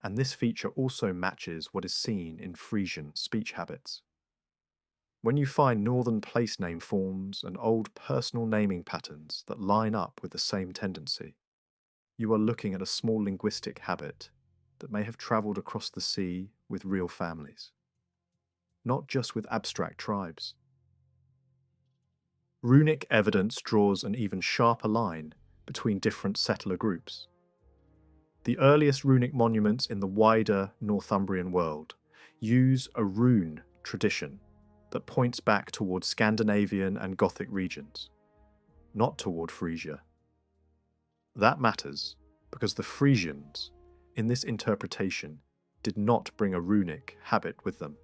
and this feature also matches what is seen in Friezian speech habits. When you find northern place name forms and old personal naming patterns that line up with the same tendency, you are looking at a small linguistic habit that may have travelled across the sea with real families, not just with abstract tribes. Runic evidence draws an even sharper line between different settler groups. The earliest runic monuments in the wider Northumbrian world use a rune tradition that points back toward Scandinavian and Gothic regions, not toward Frisia. That matters because the Frisians, in this interpretation, did not bring a runic habit with them.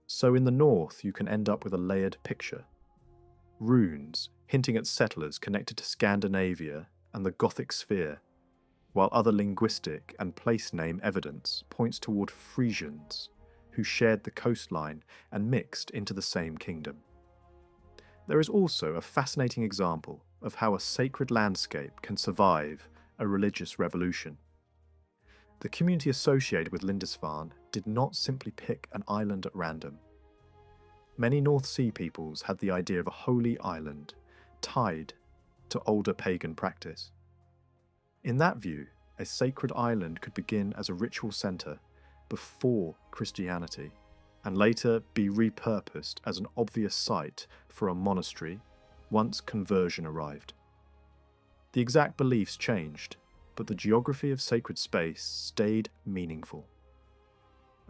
So in the north you can end up with a layered picture. Runes hinting at settlers connected to Scandinavia and the Gothic sphere, while other linguistic and place name evidence points toward Frisians, who shared the coastline and mixed into the same kingdom. There is also a fascinating example of how a sacred landscape can survive a religious revolution. The community associated with Lindisfarne did not simply pick an island at random. Many North Sea peoples had the idea of a holy island tied to older pagan practice. In that view, a sacred island could begin as a ritual centre before Christianity, and later be repurposed as an obvious site for a monastery once conversion arrived. The exact beliefs changed, but the geography of sacred space stayed meaningful.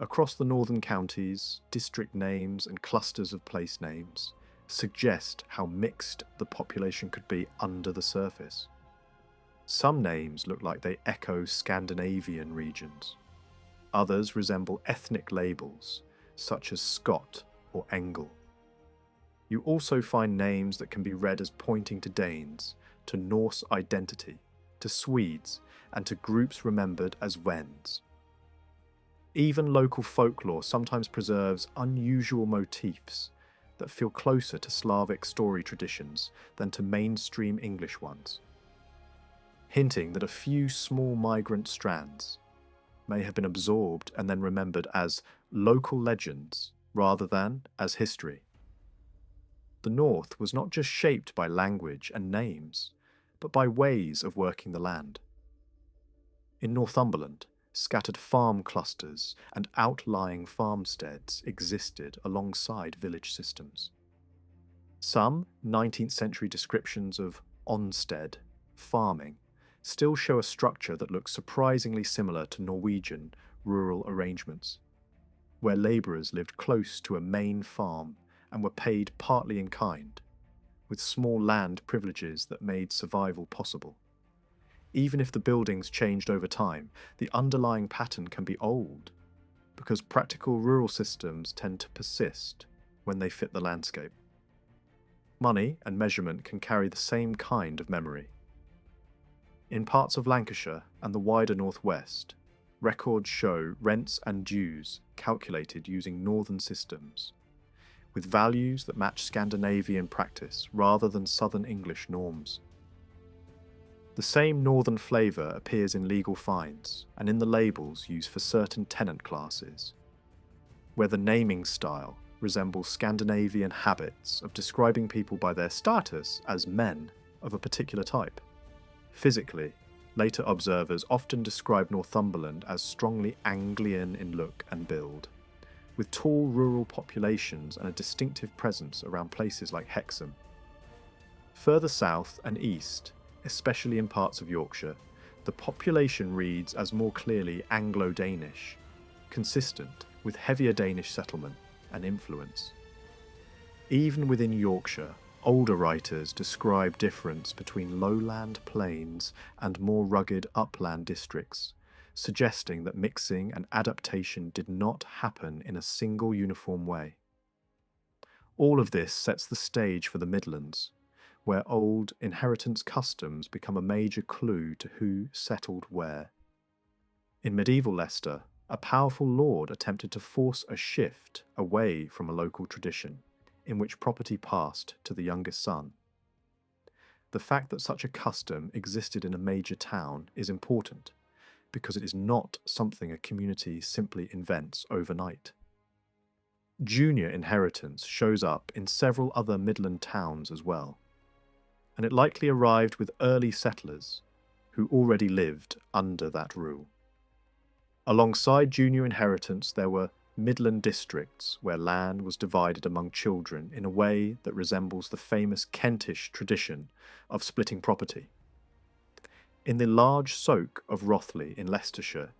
Across the northern counties, district names and clusters of place names suggest how mixed the population could be under the surface. Some names look like they echo Scandinavian regions. Others resemble ethnic labels, such as Scot or Engel. You also find names that can be read as pointing to Danes, to Norse identity, to Swedes, and to groups remembered as Wends. Even local folklore sometimes preserves unusual motifs that feel closer to Slavic story traditions than to mainstream English ones, hinting that a few small migrant strands may have been absorbed and then remembered as local legends rather than as history. The North was not just shaped by language and names, but by ways of working the land. In Northumberland, scattered farm clusters and outlying farmsteads existed alongside village systems. Some 19th century descriptions of onstead, farming, still show a structure that looks surprisingly similar to Norwegian rural arrangements, where labourers lived close to a main farm and were paid partly in kind, with small land privileges that made survival possible. Even if the buildings changed over time, the underlying pattern can be old, because practical rural systems tend to persist when they fit the landscape. Money and measurement can carry the same kind of memory. In parts of Lancashire and the wider northwest, records show rents and dues calculated using northern systems, with values that match Scandinavian practice rather than southern English norms. The same northern flavour appears in legal fines and in the labels used for certain tenant classes, where the naming style resembles Scandinavian habits of describing people by their status as men of a particular type. Physically, later observers often describe Northumberland as strongly Anglian in look and build, with tall rural populations and a distinctive presence around places like Hexham. Further south and east, especially in parts of Yorkshire, the population reads as more clearly Anglo-Danish, consistent with heavier Danish settlement and influence. Even within Yorkshire, older writers describe difference between lowland plains and more rugged upland districts, suggesting that mixing and adaptation did not happen in a single uniform way. All of this sets the stage for the Midlands, where old inheritance customs become a major clue to who settled where. In medieval Leicester, a powerful lord attempted to force a shift away from a local tradition, in which property passed to the youngest son. The fact that such a custom existed in a major town is important, because it is not something a community simply invents overnight. Junior inheritance shows up in several other Midland towns as well, and it likely arrived with early settlers who already lived under that rule. Alongside junior inheritance, there were Midland districts where land was divided among children in a way that resembles the famous Kentish tradition of splitting property. In the large soak of Rothley in Leicestershire,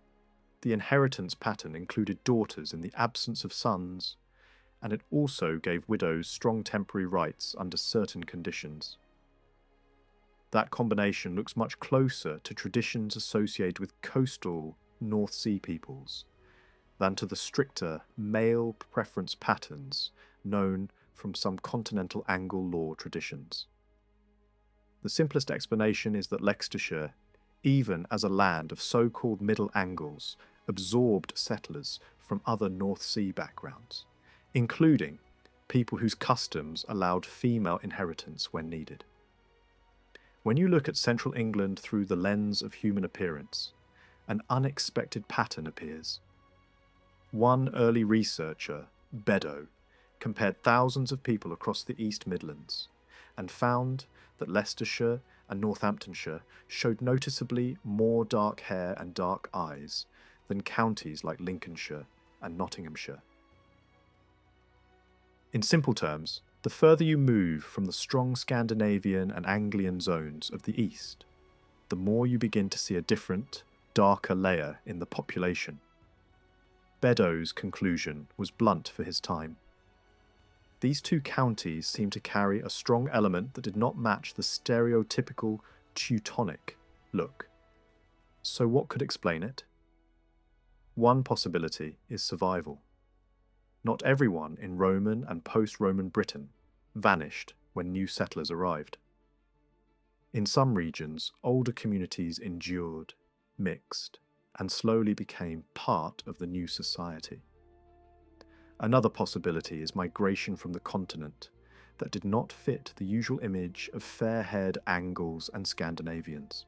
the inheritance pattern included daughters in the absence of sons, and it also gave widows strong temporary rights under certain conditions. That combination looks much closer to traditions associated with coastal North Sea peoples than to the stricter male preference patterns known from some continental Anglo law traditions. The simplest explanation is that Leicestershire, even as a land of so-called Middle Angles, absorbed settlers from other North Sea backgrounds, including people whose customs allowed female inheritance when needed. When you look at central England through the lens of human appearance, an unexpected pattern appears. One early researcher, Beddoe, compared thousands of people across the East Midlands and found that Leicestershire and Northamptonshire showed noticeably more dark hair and dark eyes than counties like Lincolnshire and Nottinghamshire. In simple terms, the further you move from the strong Scandinavian and Anglian zones of the East, the more you begin to see a different, darker layer in the population. Beddoe's conclusion was blunt for his time. These two counties seemed to carry a strong element that did not match the stereotypical Teutonic look. So what could explain it? One possibility is survival. Not everyone in Roman and post-Roman Britain vanished when new settlers arrived. In some regions, older communities endured, mixed, and slowly became part of the new society. Another possibility is migration from the continent that did not fit the usual image of fair-haired Angles and Scandinavians.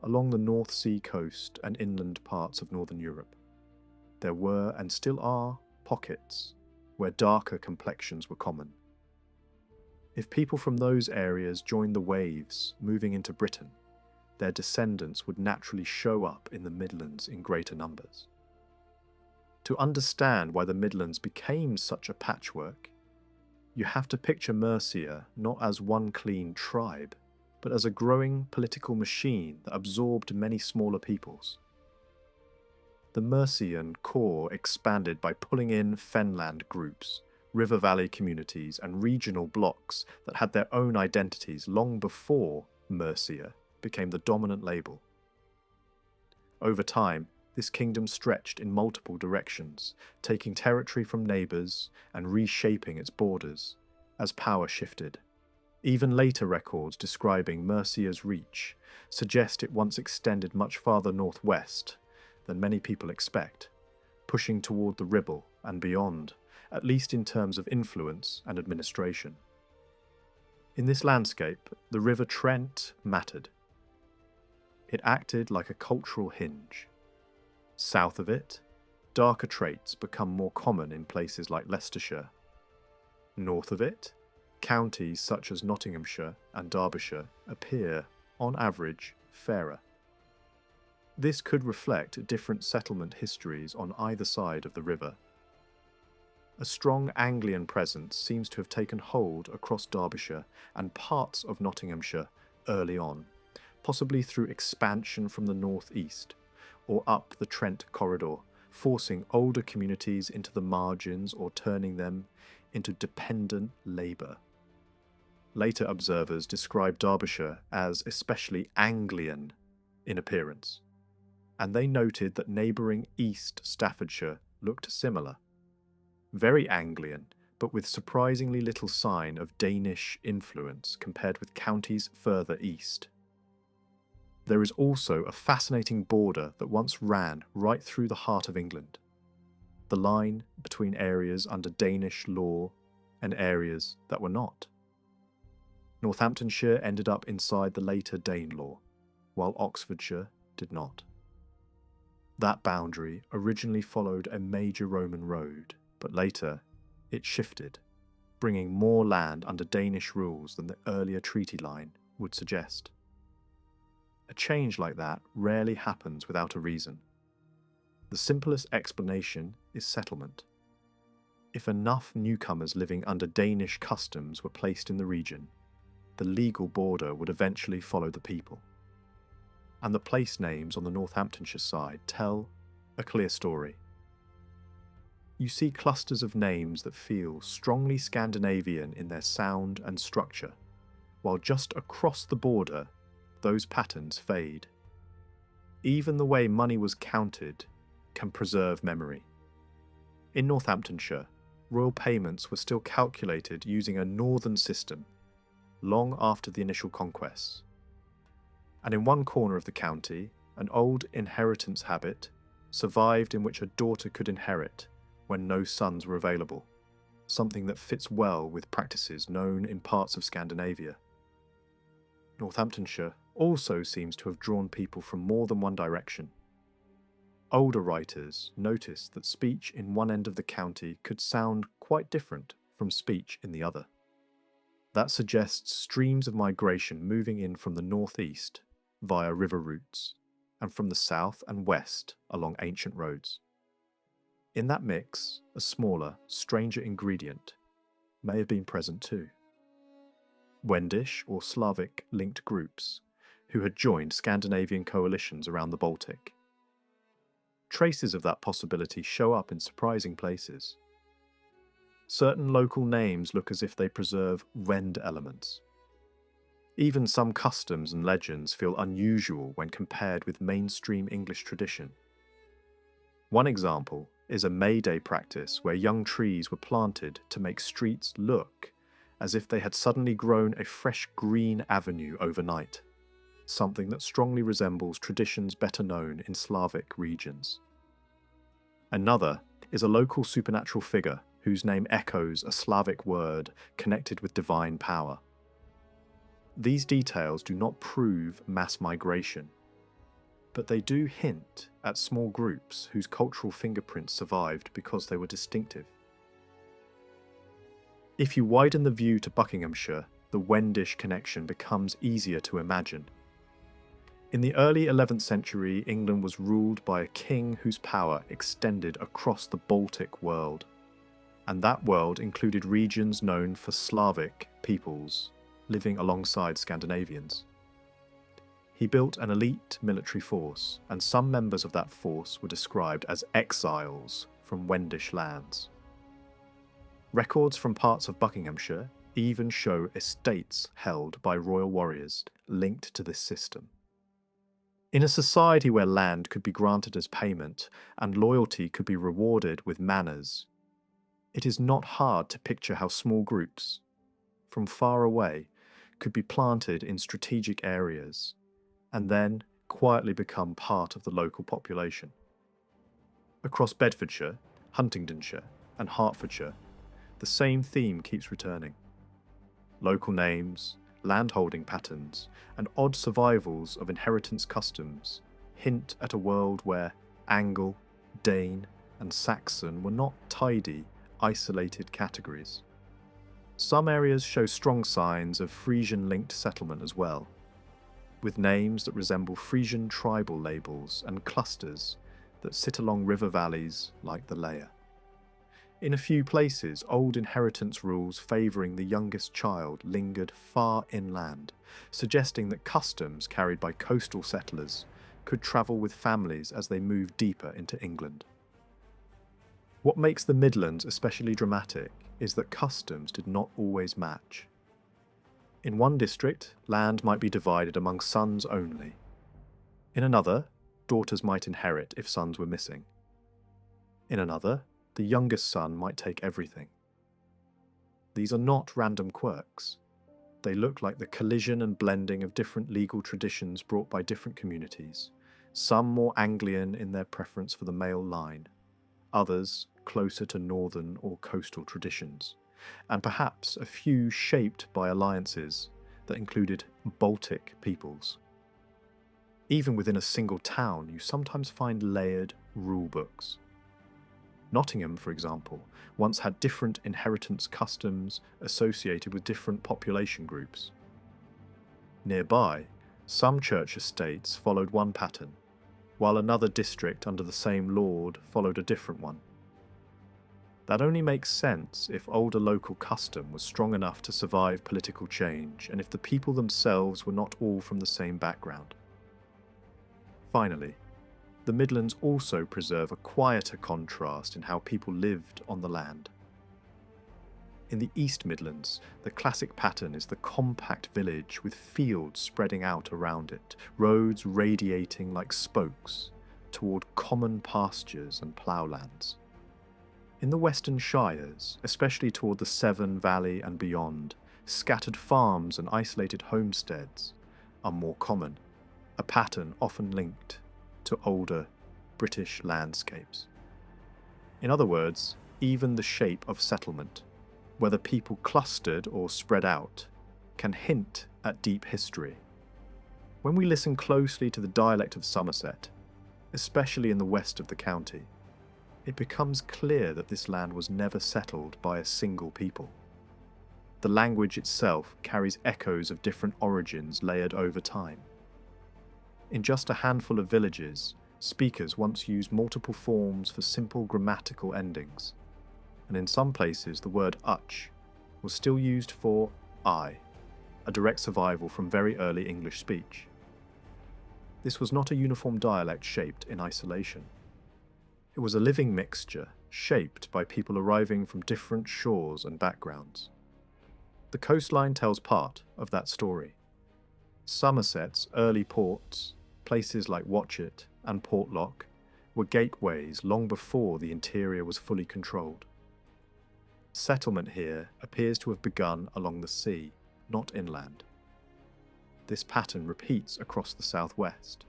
Along the North Sea coast and inland parts of northern Europe, there were and still are pockets where darker complexions were common. If people from those areas joined the waves moving into Britain, their descendants would naturally show up in the Midlands in greater numbers. To understand why the Midlands became such a patchwork, you have to picture Mercia not as one clean tribe, but as a growing political machine that absorbed many smaller peoples. The Mercian core expanded by pulling in Fenland groups, river valley communities, and regional blocks that had their own identities long before Mercia became the dominant label. Over time, this kingdom stretched in multiple directions, taking territory from neighbours and reshaping its borders as power shifted. Even later records describing Mercia's reach suggest it once extended much farther northwest than many people expect, pushing toward the Ribble and beyond, at least in terms of influence and administration. In this landscape, the River Trent mattered. It acted like a cultural hinge. South of it, darker traits become more common in places like Leicestershire. North of it, counties such as Nottinghamshire and Derbyshire appear, on average, fairer. This could reflect different settlement histories on either side of the river. A strong Anglian presence seems to have taken hold across Derbyshire and parts of Nottinghamshire early on, possibly through expansion from the northeast or up the Trent corridor, forcing older communities into the margins or turning them into dependent labour. Later observers describe Derbyshire as especially Anglian in appearance, and they noted that neighbouring East Staffordshire looked similar. Very Anglian, but with surprisingly little sign of Danish influence compared with counties further east. There is also a fascinating border that once ran right through the heart of England, the line between areas under Danish law and areas that were not. Northamptonshire ended up inside the later Dane law, while Oxfordshire did not. That boundary originally followed a major Roman road, but later it shifted, bringing more land under Danish rules than the earlier treaty line would suggest. A change like that rarely happens without a reason. The simplest explanation is settlement. If enough newcomers living under Danish customs were placed in the region, the legal border would eventually follow the people. And the place names on the Northamptonshire side tell a clear story. You see clusters of names that feel strongly Scandinavian in their sound and structure, while just across the border, those patterns fade. Even the way money was counted can preserve memory. In Northamptonshire, royal payments were still calculated using a northern system, long after the initial conquests. And in one corner of the county, an old inheritance habit survived in which a daughter could inherit when no sons were available, something that fits well with practices known in parts of Scandinavia. Northamptonshire also seems to have drawn people from more than one direction. Older writers noticed that speech in one end of the county could sound quite different from speech in the other. That suggests streams of migration moving in from the northeast via river routes, and from the south and west along ancient roads. In that mix, a smaller, stranger ingredient may have been present too. Wendish or Slavic-linked groups who had joined Scandinavian coalitions around the Baltic. Traces of that possibility show up in surprising places. Certain local names look as if they preserve Wend elements. Even some customs and legends feel unusual when compared with mainstream English tradition. One example is a May Day practice where young trees were planted to make streets look as if they had suddenly grown a fresh green avenue overnight, something that strongly resembles traditions better known in Slavic regions. Another is a local supernatural figure whose name echoes a Slavic word connected with divine power. These details do not prove mass migration, but they do hint at small groups whose cultural fingerprints survived because they were distinctive. If you widen the view to Buckinghamshire, the Wendish connection becomes easier to imagine. In the early 11th century, England was ruled by a king whose power extended across the Baltic world, and that world included regions known for Slavic peoples living alongside Scandinavians. He built an elite military force, and some members of that force were described as exiles from Wendish lands. Records from parts of Buckinghamshire even show estates held by royal warriors linked to this system. In a society where land could be granted as payment and loyalty could be rewarded with manors, it is not hard to picture how small groups, from far away, could be planted in strategic areas and then quietly become part of the local population. Across Bedfordshire, Huntingdonshire, and Hertfordshire, the same theme keeps returning. Local names, landholding patterns, and odd survivals of inheritance customs hint at a world where Anglo, Dane, and Saxon were not tidy, isolated categories. Some areas show strong signs of Friezian-linked settlement as well, with names that resemble Friezian tribal labels and clusters that sit along river valleys like the Leia. In a few places, old inheritance rules favouring the youngest child lingered far inland, suggesting that customs carried by coastal settlers could travel with families as they moved deeper into England. What makes the Midlands especially dramatic is that customs did not always match. In one district, land might be divided among sons only. In another, daughters might inherit if sons were missing. In another, the youngest son might take everything. These are not random quirks. They look like the collision and blending of different legal traditions brought by different communities, some more Anglian in their preference for the male line, others closer to northern or coastal traditions, and perhaps a few shaped by alliances that included Baltic peoples. Even within a single town, you sometimes find layered rulebooks. Nottingham, for example, once had different inheritance customs associated with different population groups. Nearby, some church estates followed one pattern, while another district under the same lord followed a different one. That only makes sense if older local custom was strong enough to survive political change and if the people themselves were not all from the same background. Finally, the Midlands also preserve a quieter contrast in how people lived on the land. In the East Midlands, the classic pattern is the compact village with fields spreading out around it, roads radiating like spokes toward common pastures and ploughlands. In the Western Shires, especially toward the Severn Valley and beyond, scattered farms and isolated homesteads are more common, a pattern often linked to older British landscapes. In other words, even the shape of settlement, whether people clustered or spread out, can hint at deep history. When we listen closely to the dialect of Somerset, especially in the west of the county, it becomes clear that this land was never settled by a single people. The language itself carries echoes of different origins layered over time. In just a handful of villages, speakers once used multiple forms for simple grammatical endings, and in some places the word uch was still used for I, a direct survival from very early English speech. This was not a uniform dialect shaped in isolation. It was a living mixture, shaped by people arriving from different shores and backgrounds. The coastline tells part of that story. Somerset's early ports, places like Watchet and Portlock, were gateways long before the interior was fully controlled. Settlement here appears to have begun along the sea, not inland. This pattern repeats across the southwest.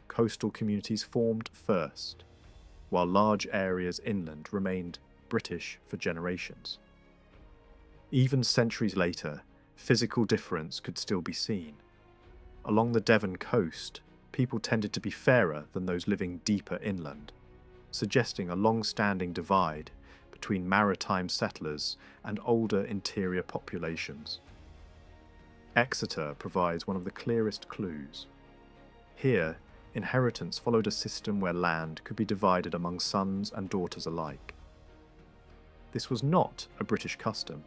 Coastal communities formed first, while large areas inland remained British for generations. Even centuries later, physical difference could still be seen. Along the Devon coast, people tended to be fairer than those living deeper inland, suggesting a long-standing divide between maritime settlers and older interior populations. Exeter provides one of the clearest clues. Here, inheritance followed a system where land could be divided among sons and daughters alike. This was not a British custom,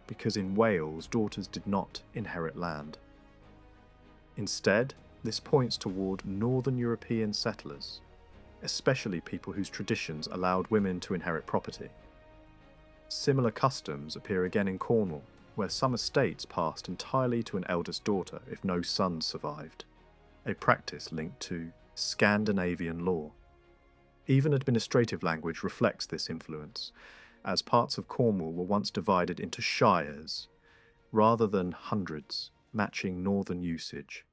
because in Wales daughters did not inherit land. Instead, this points toward Northern European settlers, especially people whose traditions allowed women to inherit property. Similar customs appear again in Cornwall, where some estates passed entirely to an eldest daughter if no sons survived, a practice linked to Scandinavian law. Even administrative language reflects this influence, as parts of Cornwall were once divided into shires, rather than hundreds, matching northern usage.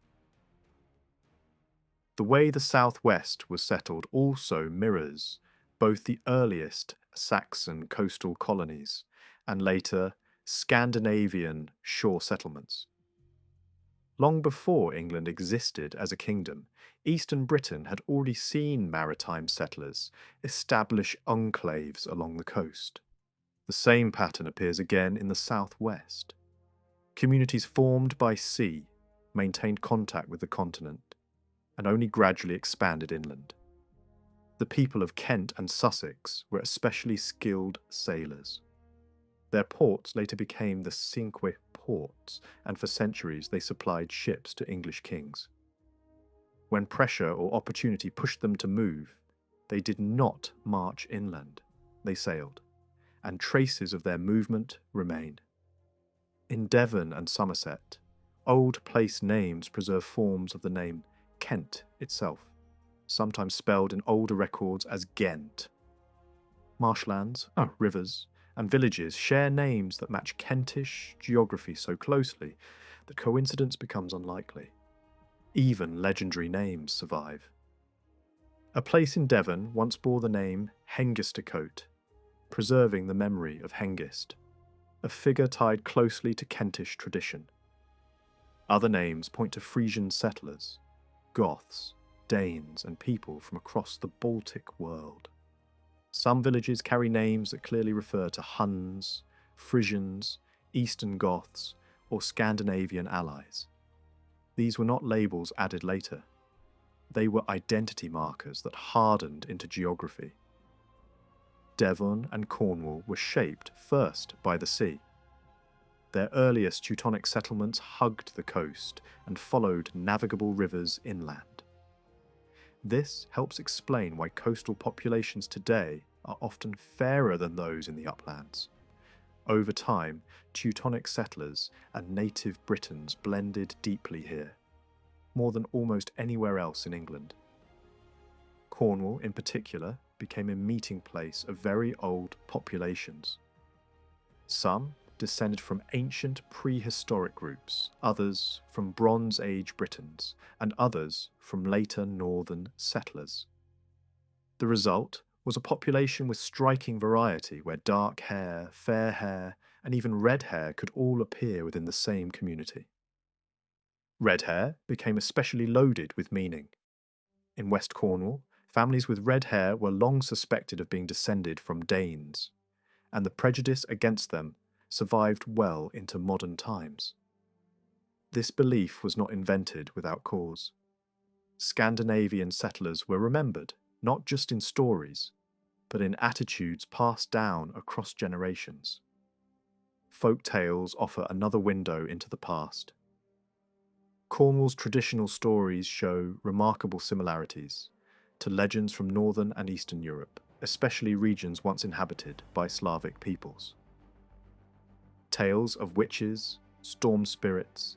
The way the southwest was settled also mirrors both the earliest Saxon coastal colonies and later Scandinavian shore settlements. Long before England existed as a kingdom, Eastern Britain had already seen maritime settlers establish enclaves along the coast. The same pattern appears again in the southwest. Communities formed by sea maintained contact with the continent and only gradually expanded inland. The people of Kent and Sussex were especially skilled sailors. Their ports later became the Cinque Ports, and for centuries they supplied ships to English kings. When pressure or opportunity pushed them to move, they did not march inland, they sailed, and traces of their movement remain. In Devon and Somerset, old place names preserve forms of the name Kent itself, sometimes spelled in older records as Ghent. Marshlands, rivers, and villages share names that match Kentish geography so closely that coincidence becomes unlikely. Even legendary names survive. A place in Devon once bore the name Hengistercote, preserving the memory of Hengist, a figure tied closely to Kentish tradition. Other names point to Friezian settlers, Goths, Danes, and people from across the Baltic world. Some villages carry names that clearly refer to Huns, Frisians, Eastern Goths, or Scandinavian allies. These were not labels added later. They were identity markers that hardened into geography. Devon and Cornwall were shaped first by the sea. Their earliest Teutonic settlements hugged the coast and followed navigable rivers inland. This helps explain why coastal populations today are often fairer than those in the uplands. Over time, Teutonic settlers and native Britons blended deeply here, more than almost anywhere else in England. Cornwall, in particular, became a meeting place of very old populations. Some descended from ancient prehistoric groups, others from Bronze Age Britons, and others from later northern settlers. The result was a population with striking variety where dark hair, fair hair, and even red hair could all appear within the same community. Red hair became especially loaded with meaning. In West Cornwall, families with red hair were long suspected of being descended from Danes, and the prejudice against them survived well into modern times. This belief was not invented without cause. Scandinavian settlers were remembered, not just in stories, but in attitudes passed down across generations. Folk tales offer another window into the past. Cornwall's traditional stories show remarkable similarities to legends from Northern and Eastern Europe, especially regions once inhabited by Slavic peoples. Tales of witches, storm spirits,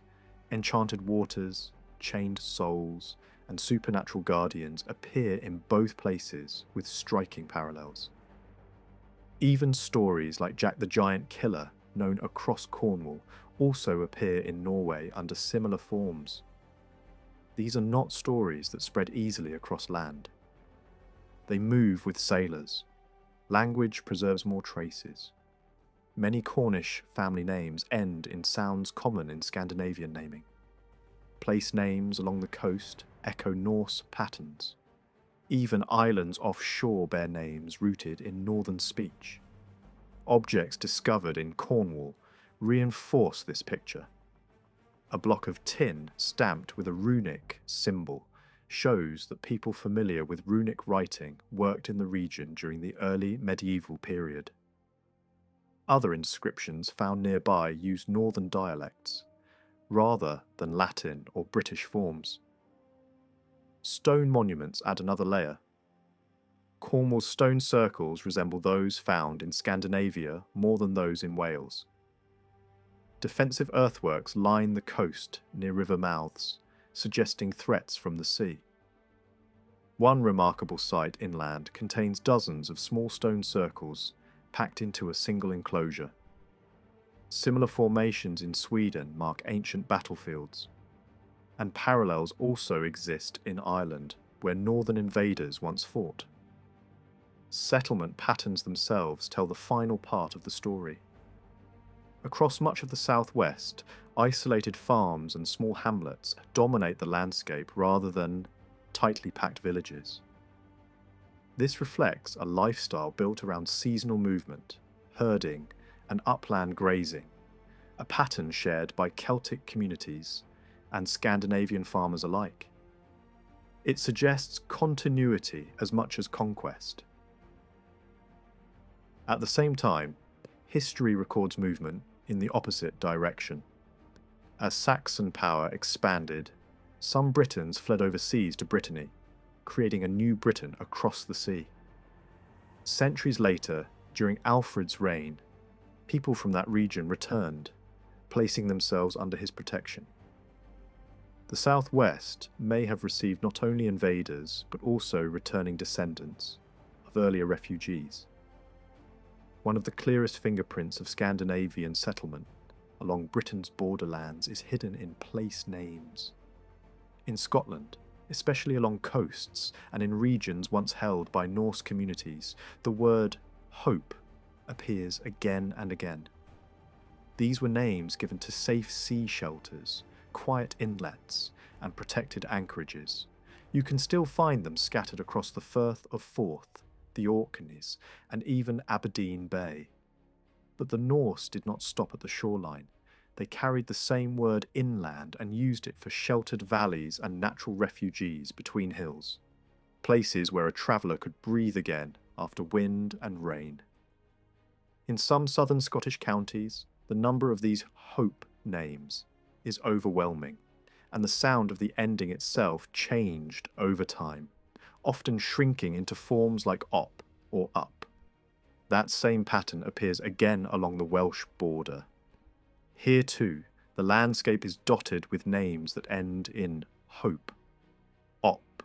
enchanted waters, chained souls, and supernatural guardians appear in both places with striking parallels. Even stories like Jack the Giant Killer, known across Cornwall, also appear in Norway under similar forms. These are not stories that spread easily across land. They move with sailors. Language preserves more traces. Many Cornish family names end in sounds common in Scandinavian naming. Place names along the coast echo Norse patterns. Even islands offshore bear names rooted in northern speech. Objects discovered in Cornwall reinforce this picture. A block of tin stamped with a runic symbol shows that people familiar with runic writing worked in the region during the early medieval period. Other inscriptions found nearby use northern dialects, rather than Latin or British forms. Stone monuments add another layer. Cornwall's stone circles resemble those found in Scandinavia more than those in Wales. Defensive earthworks line the coast near river mouths, suggesting threats from the sea. One remarkable site inland contains dozens of small stone circles packed into a single enclosure. Similar formations in Sweden mark ancient battlefields, and parallels also exist in Ireland, where northern invaders once fought. Settlement patterns themselves tell the final part of the story. Across much of the southwest, isolated farms and small hamlets dominate the landscape rather than tightly packed villages. This reflects a lifestyle built around seasonal movement, herding, and upland grazing, a pattern shared by Celtic communities and Scandinavian farmers alike. It suggests continuity as much as conquest. At the same time, history records movement in the opposite direction. As Saxon power expanded, some Britons fled overseas to Brittany, creating a new Britain across the sea. Centuries later, during Alfred's reign, people from that region returned, placing themselves under his protection. The southwest may have received not only invaders, but also returning descendants of earlier refugees. one of the clearest fingerprints of Scandinavian settlement along Britain's borderlands is hidden in place names. In Scotland, especially along coasts and in regions once held by Norse communities, the word hope appears again and again. These were names given to safe sea shelters, quiet inlets, and protected anchorages. You can still find them scattered across the Firth of Forth, the Orkneys, and even Aberdeen Bay. But the Norse did not stop at the shoreline. They carried the same word inland and used it for sheltered valleys and natural refuges between hills, places where a traveller could breathe again after wind and rain. In some southern Scottish counties, the number of these hope names is overwhelming, and the sound of the ending itself changed over time, often shrinking into forms like op or up. That same pattern appears again along the Welsh border. Here too, the landscape is dotted with names that end in hope, op,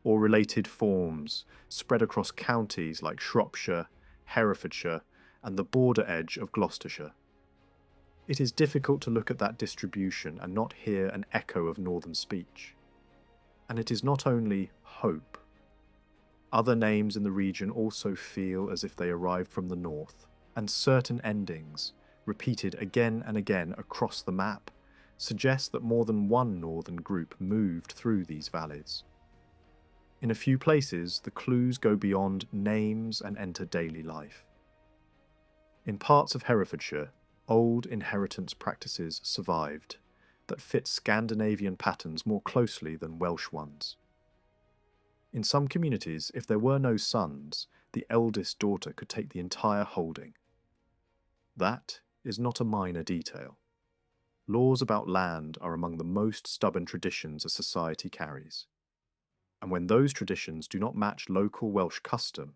or related forms spread across counties like Shropshire, Herefordshire, and the border edge of Gloucestershire. It is difficult to look at that distribution and not hear an echo of northern speech. And it is not only hope. Other names in the region also feel as if they arrived from the north, and certain endings, repeated again and again across the map, suggest that more than one northern group moved through these valleys. In a few places, the clues go beyond names and enter daily life. In parts of Herefordshire, old inheritance practices survived that fit Scandinavian patterns more closely than Welsh ones. In some communities, if there were no sons, the eldest daughter could take the entire holding. That is not a minor detail. Laws about land are among the most stubborn traditions a society carries. And when those traditions do not match local Welsh custom,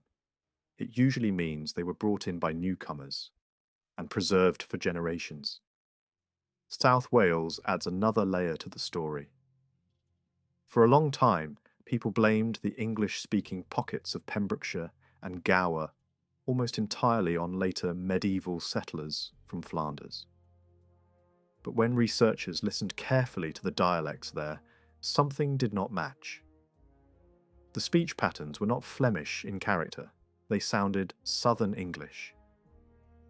it usually means they were brought in by newcomers and preserved for generations. South Wales adds another layer to the story. For a long time, people blamed the English-speaking pockets of Pembrokeshire and Gower almost entirely on later medieval settlers from Flanders. But when researchers listened carefully to the dialects there, something did not match. The speech patterns were not Flemish in character, they sounded Southern English.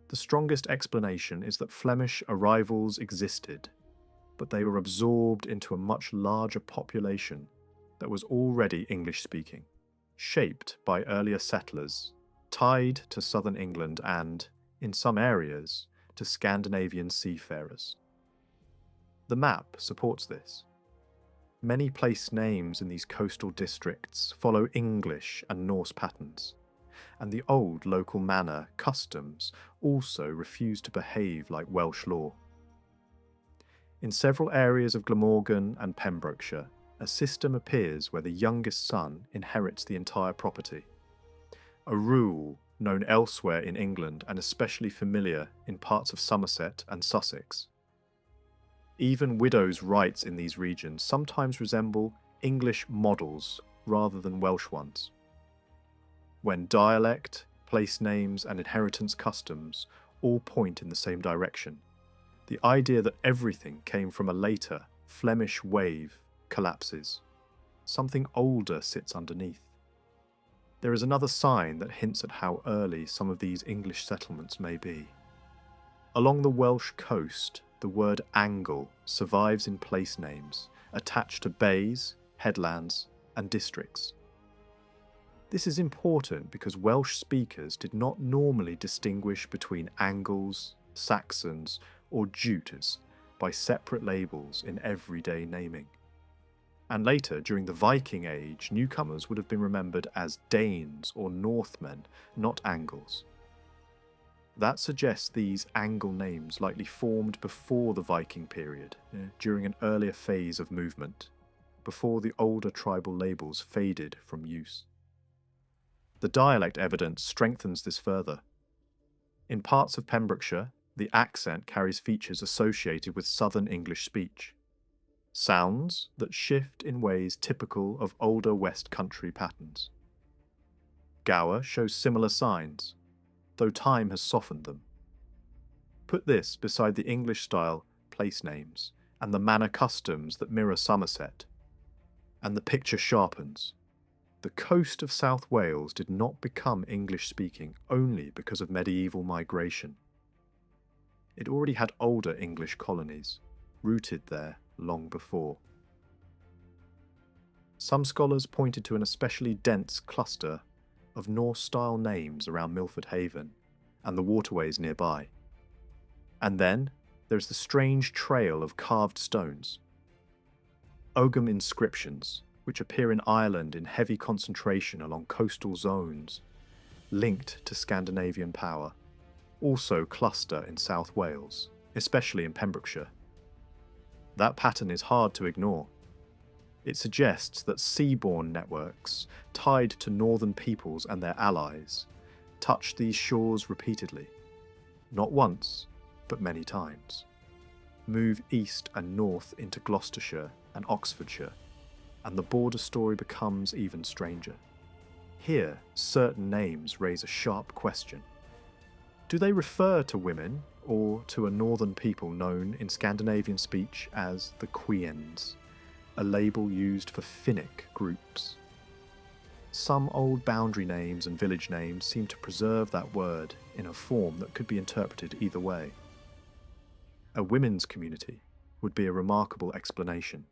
The strongest explanation is that Flemish arrivals existed, but they were absorbed into a much larger population that was already English-speaking, shaped by earlier settlers, tied to southern England and, in some areas, to Scandinavian seafarers. The map supports this. Many place names in these coastal districts follow English and Norse patterns, and the old local manor customs also refuse to behave like Welsh law. In several areas of Glamorgan and Pembrokeshire, a system appears where the youngest son inherits the entire property. A rule known elsewhere in England and especially familiar in parts of Somerset and Sussex. Even widows' rights in these regions sometimes resemble English models rather than Welsh ones. When dialect, place names and inheritance customs all point in the same direction, the idea that everything came from a later, Flemish wave collapses. Something older sits underneath. There is another sign that hints at how early some of these English settlements may be. Along the Welsh coast, the word angle survives in place names, attached to bays, headlands, and districts. This is important because Welsh speakers did not normally distinguish between Angles, Saxons, or Jutes by separate labels in everyday naming. And later, during the Viking Age, newcomers would have been remembered as Danes or Northmen, not Angles. That suggests these Angle names likely formed before the Viking period, during an earlier phase of movement, before the older tribal labels faded from use. The dialect evidence strengthens this further. In parts of Pembrokeshire, the accent carries features associated with Southern English speech. Sounds that shift in ways typical of older West Country patterns. Gower shows similar signs. though time has softened them. Put this beside the English-style place names and the manor customs that mirror Somerset, and the picture sharpens. The coast of South Wales did not become English-speaking only because of medieval migration. It already had older English colonies, rooted there long before. Some scholars pointed to an especially dense cluster of Norse-style names around Milford Haven and the waterways nearby. And then there's the strange trail of carved stones. Ogham inscriptions, which appear in Ireland in heavy concentration along coastal zones, linked to Scandinavian power, also cluster in South Wales, especially in Pembrokeshire. That pattern is hard to ignore. It suggests that seaborne networks, tied to northern peoples and their allies, touched these shores repeatedly, not once, but many times. Move east and north into Gloucestershire and Oxfordshire, and the border story becomes even stranger. Here, certain names raise a sharp question. Do they refer to women, or to a northern people known in Scandinavian speech as the Queens, a label used for Finnic groups? Some old boundary names and village names seem to preserve that word in a form that could be interpreted either way. A women's community would be a remarkable explanation.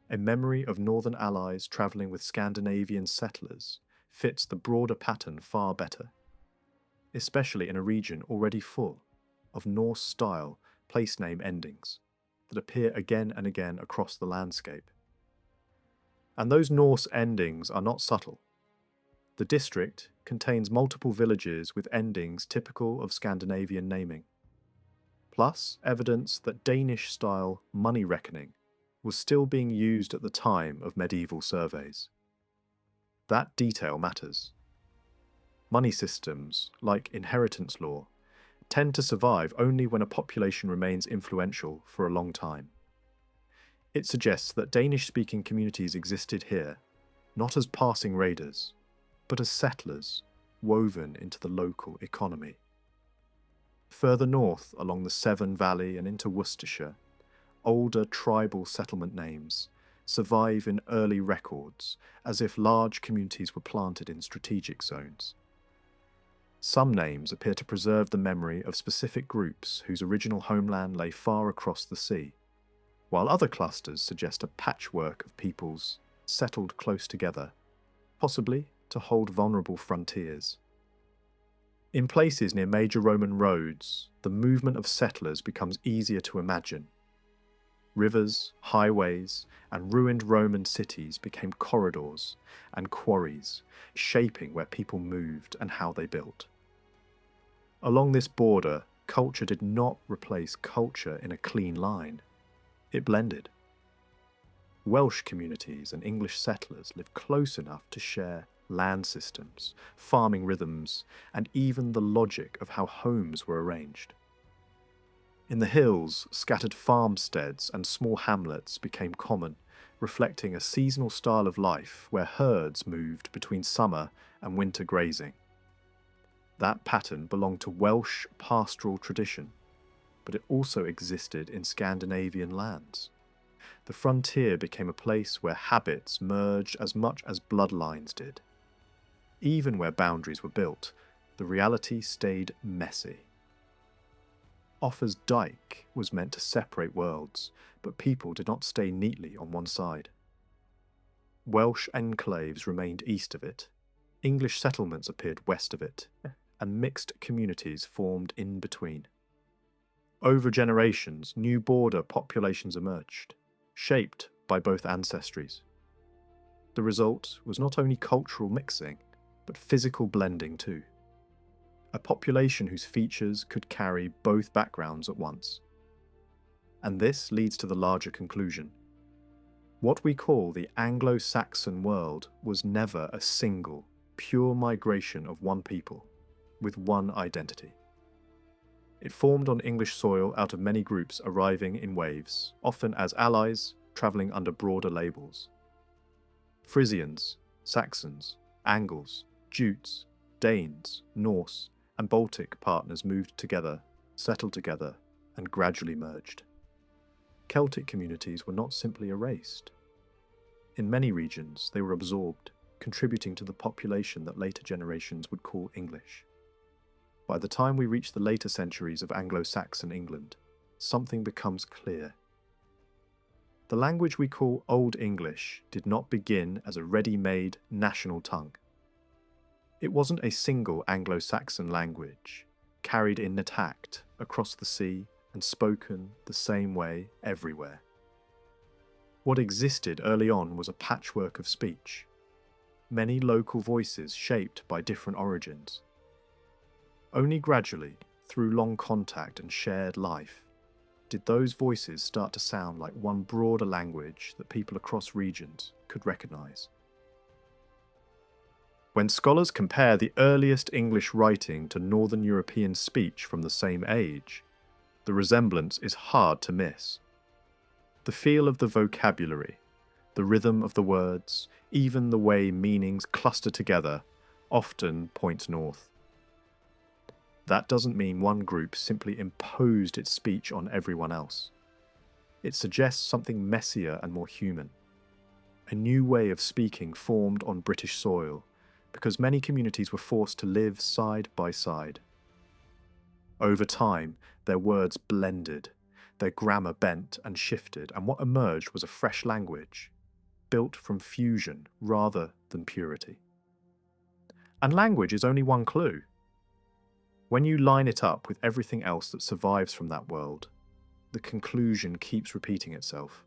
A memory of northern allies travelling with Scandinavian settlers fits the broader pattern far better, especially in a region already full of Norse-style place name endings that appear again and again across the landscape. And those Norse endings are not subtle. The district contains multiple villages with endings typical of Scandinavian naming, plus evidence that Danish-style money reckoning was still being used at the time of medieval surveys. That detail matters. Money systems, like inheritance law, tend to survive only when a population remains influential for a long time. It suggests that Danish-speaking communities existed here, not as passing raiders, but as settlers woven into the local economy. Further north along the Severn Valley and into Worcestershire, older tribal settlement names survive in early records as if large communities were planted in strategic zones. Some names appear to preserve the memory of specific groups whose original homeland lay far across the sea, while other clusters suggest a patchwork of peoples settled close together, possibly to hold vulnerable frontiers. In places near major Roman roads, the movement of settlers becomes easier to imagine. Rivers, highways, and ruined Roman cities became corridors and quarries, shaping where people moved and how they built. Along this border, culture did not replace culture in a clean line. It blended. Welsh communities and English settlers lived close enough to share land systems, farming rhythms, and even the logic of how homes were arranged. In the hills, scattered farmsteads and small hamlets became common, reflecting a seasonal style of life where herds moved between summer and winter grazing. That pattern belonged to Welsh pastoral tradition, but it also existed in Scandinavian lands. The frontier became a place where habits merged as much as bloodlines did. Even where boundaries were built, the reality stayed messy. Offa's dyke was meant to separate worlds, but people did not stay neatly on one side. Welsh enclaves remained east of it, English settlements appeared west of it, and mixed communities formed in between. Over generations, new border populations emerged, shaped by both ancestries. The result was not only cultural mixing, but physical blending too. A population whose features could carry both backgrounds at once. And this leads to the larger conclusion. What we call the Anglo-Saxon world was never a single, pure migration of one people, with one identity. It formed on English soil out of many groups arriving in waves, often as allies, travelling under broader labels. Friezians, Saxons, Angles, Jutes, Danes, Norse, and Baltic partners moved together, settled together, and gradually merged. Celtic communities were not simply erased. In many regions, they were absorbed, contributing to the population that later generations would call English. By the time we reach the later centuries of Anglo-Saxon England, something becomes clear. The language we call Old English did not begin as a ready-made national tongue. It wasn't a single Anglo-Saxon language, carried intact across the sea and spoken the same way everywhere. What existed early on was a patchwork of speech, many local voices shaped by different origins. Only gradually, through long contact and shared life, did those voices start to sound like one broader language that people across regions could recognise. When scholars compare the earliest English writing to Northern European speech from the same age, the resemblance is hard to miss. The feel of the vocabulary, the rhythm of the words, even the way meanings cluster together, often point north. That doesn't mean one group simply imposed its speech on everyone else. It suggests something messier and more human. A new way of speaking formed on British soil, because many communities were forced to live side by side. Over time, their words blended, their grammar bent and shifted, and what emerged was a fresh language, built from fusion rather than purity. And language is only one clue. When you line it up with everything else that survives from that world, the conclusion keeps repeating itself.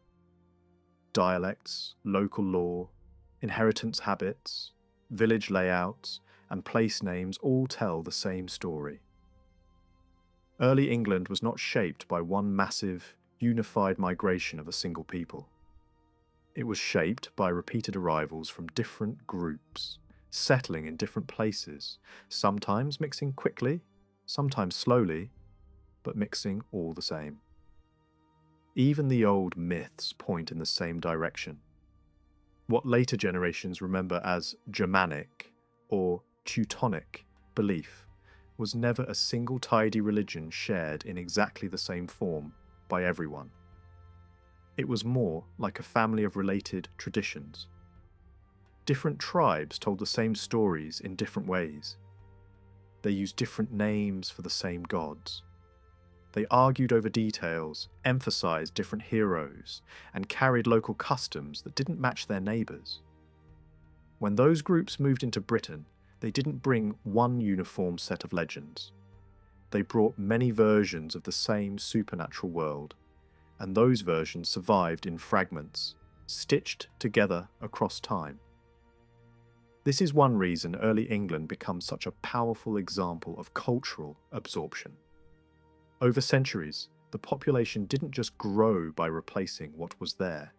Dialects, local law, inheritance habits, village layouts, and place names all tell the same story. Early England was not shaped by one massive, unified migration of a single people. It was shaped by repeated arrivals from different groups, settling in different places, sometimes mixing quickly, sometimes slowly, but mixing all the same. Even the old myths point in the same direction. What later generations remember as Germanic or Teutonic belief was never a single tidy religion shared in exactly the same form by everyone. It was more like a family of related traditions. Different tribes told the same stories in different ways. They used different names for the same gods. They argued over details, emphasized different heroes, and carried local customs that didn't match their neighbours. When those groups moved into Britain, they didn't bring one uniform set of legends. They brought many versions of the same supernatural world, and those versions survived in fragments, stitched together across time. This is one reason early England becomes such a powerful example of cultural absorption. Over centuries, the population didn't just grow by replacing what was there.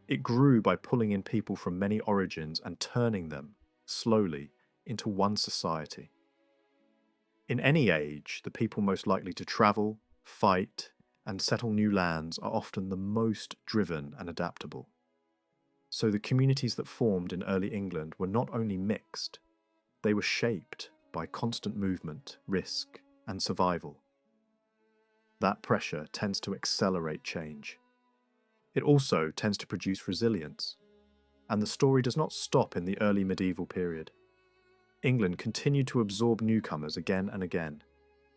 It grew by pulling in people from many origins and turning them, slowly, into one society. In any age, the people most likely to travel, fight, and settle new lands are often the most driven and adaptable. So the communities that formed in early England were not only mixed, they were shaped by constant movement, risk, and survival. That pressure tends to accelerate change. It also tends to produce resilience, and the story does not stop in the early medieval period. England continued to absorb newcomers again and again,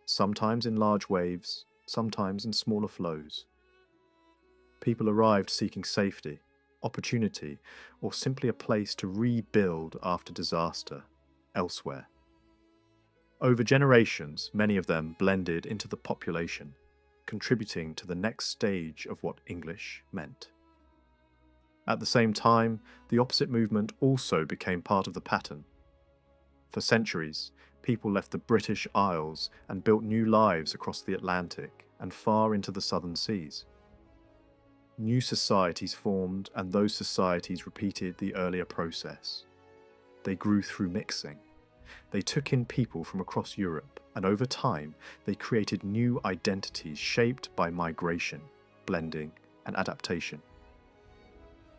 sometimes in large waves, sometimes in smaller flows. People arrived seeking safety, opportunity, or simply a place to rebuild after disaster elsewhere. Over generations, many of them blended into the population, contributing to the next stage of what English meant. At the same time, the opposite movement also became part of the pattern. For centuries, people left the British Isles and built new lives across the Atlantic and far into the southern seas. New societies formed, and those societies repeated the earlier process. They grew through mixing. They took in people from across Europe, and over time, they created new identities shaped by migration, blending, and adaptation.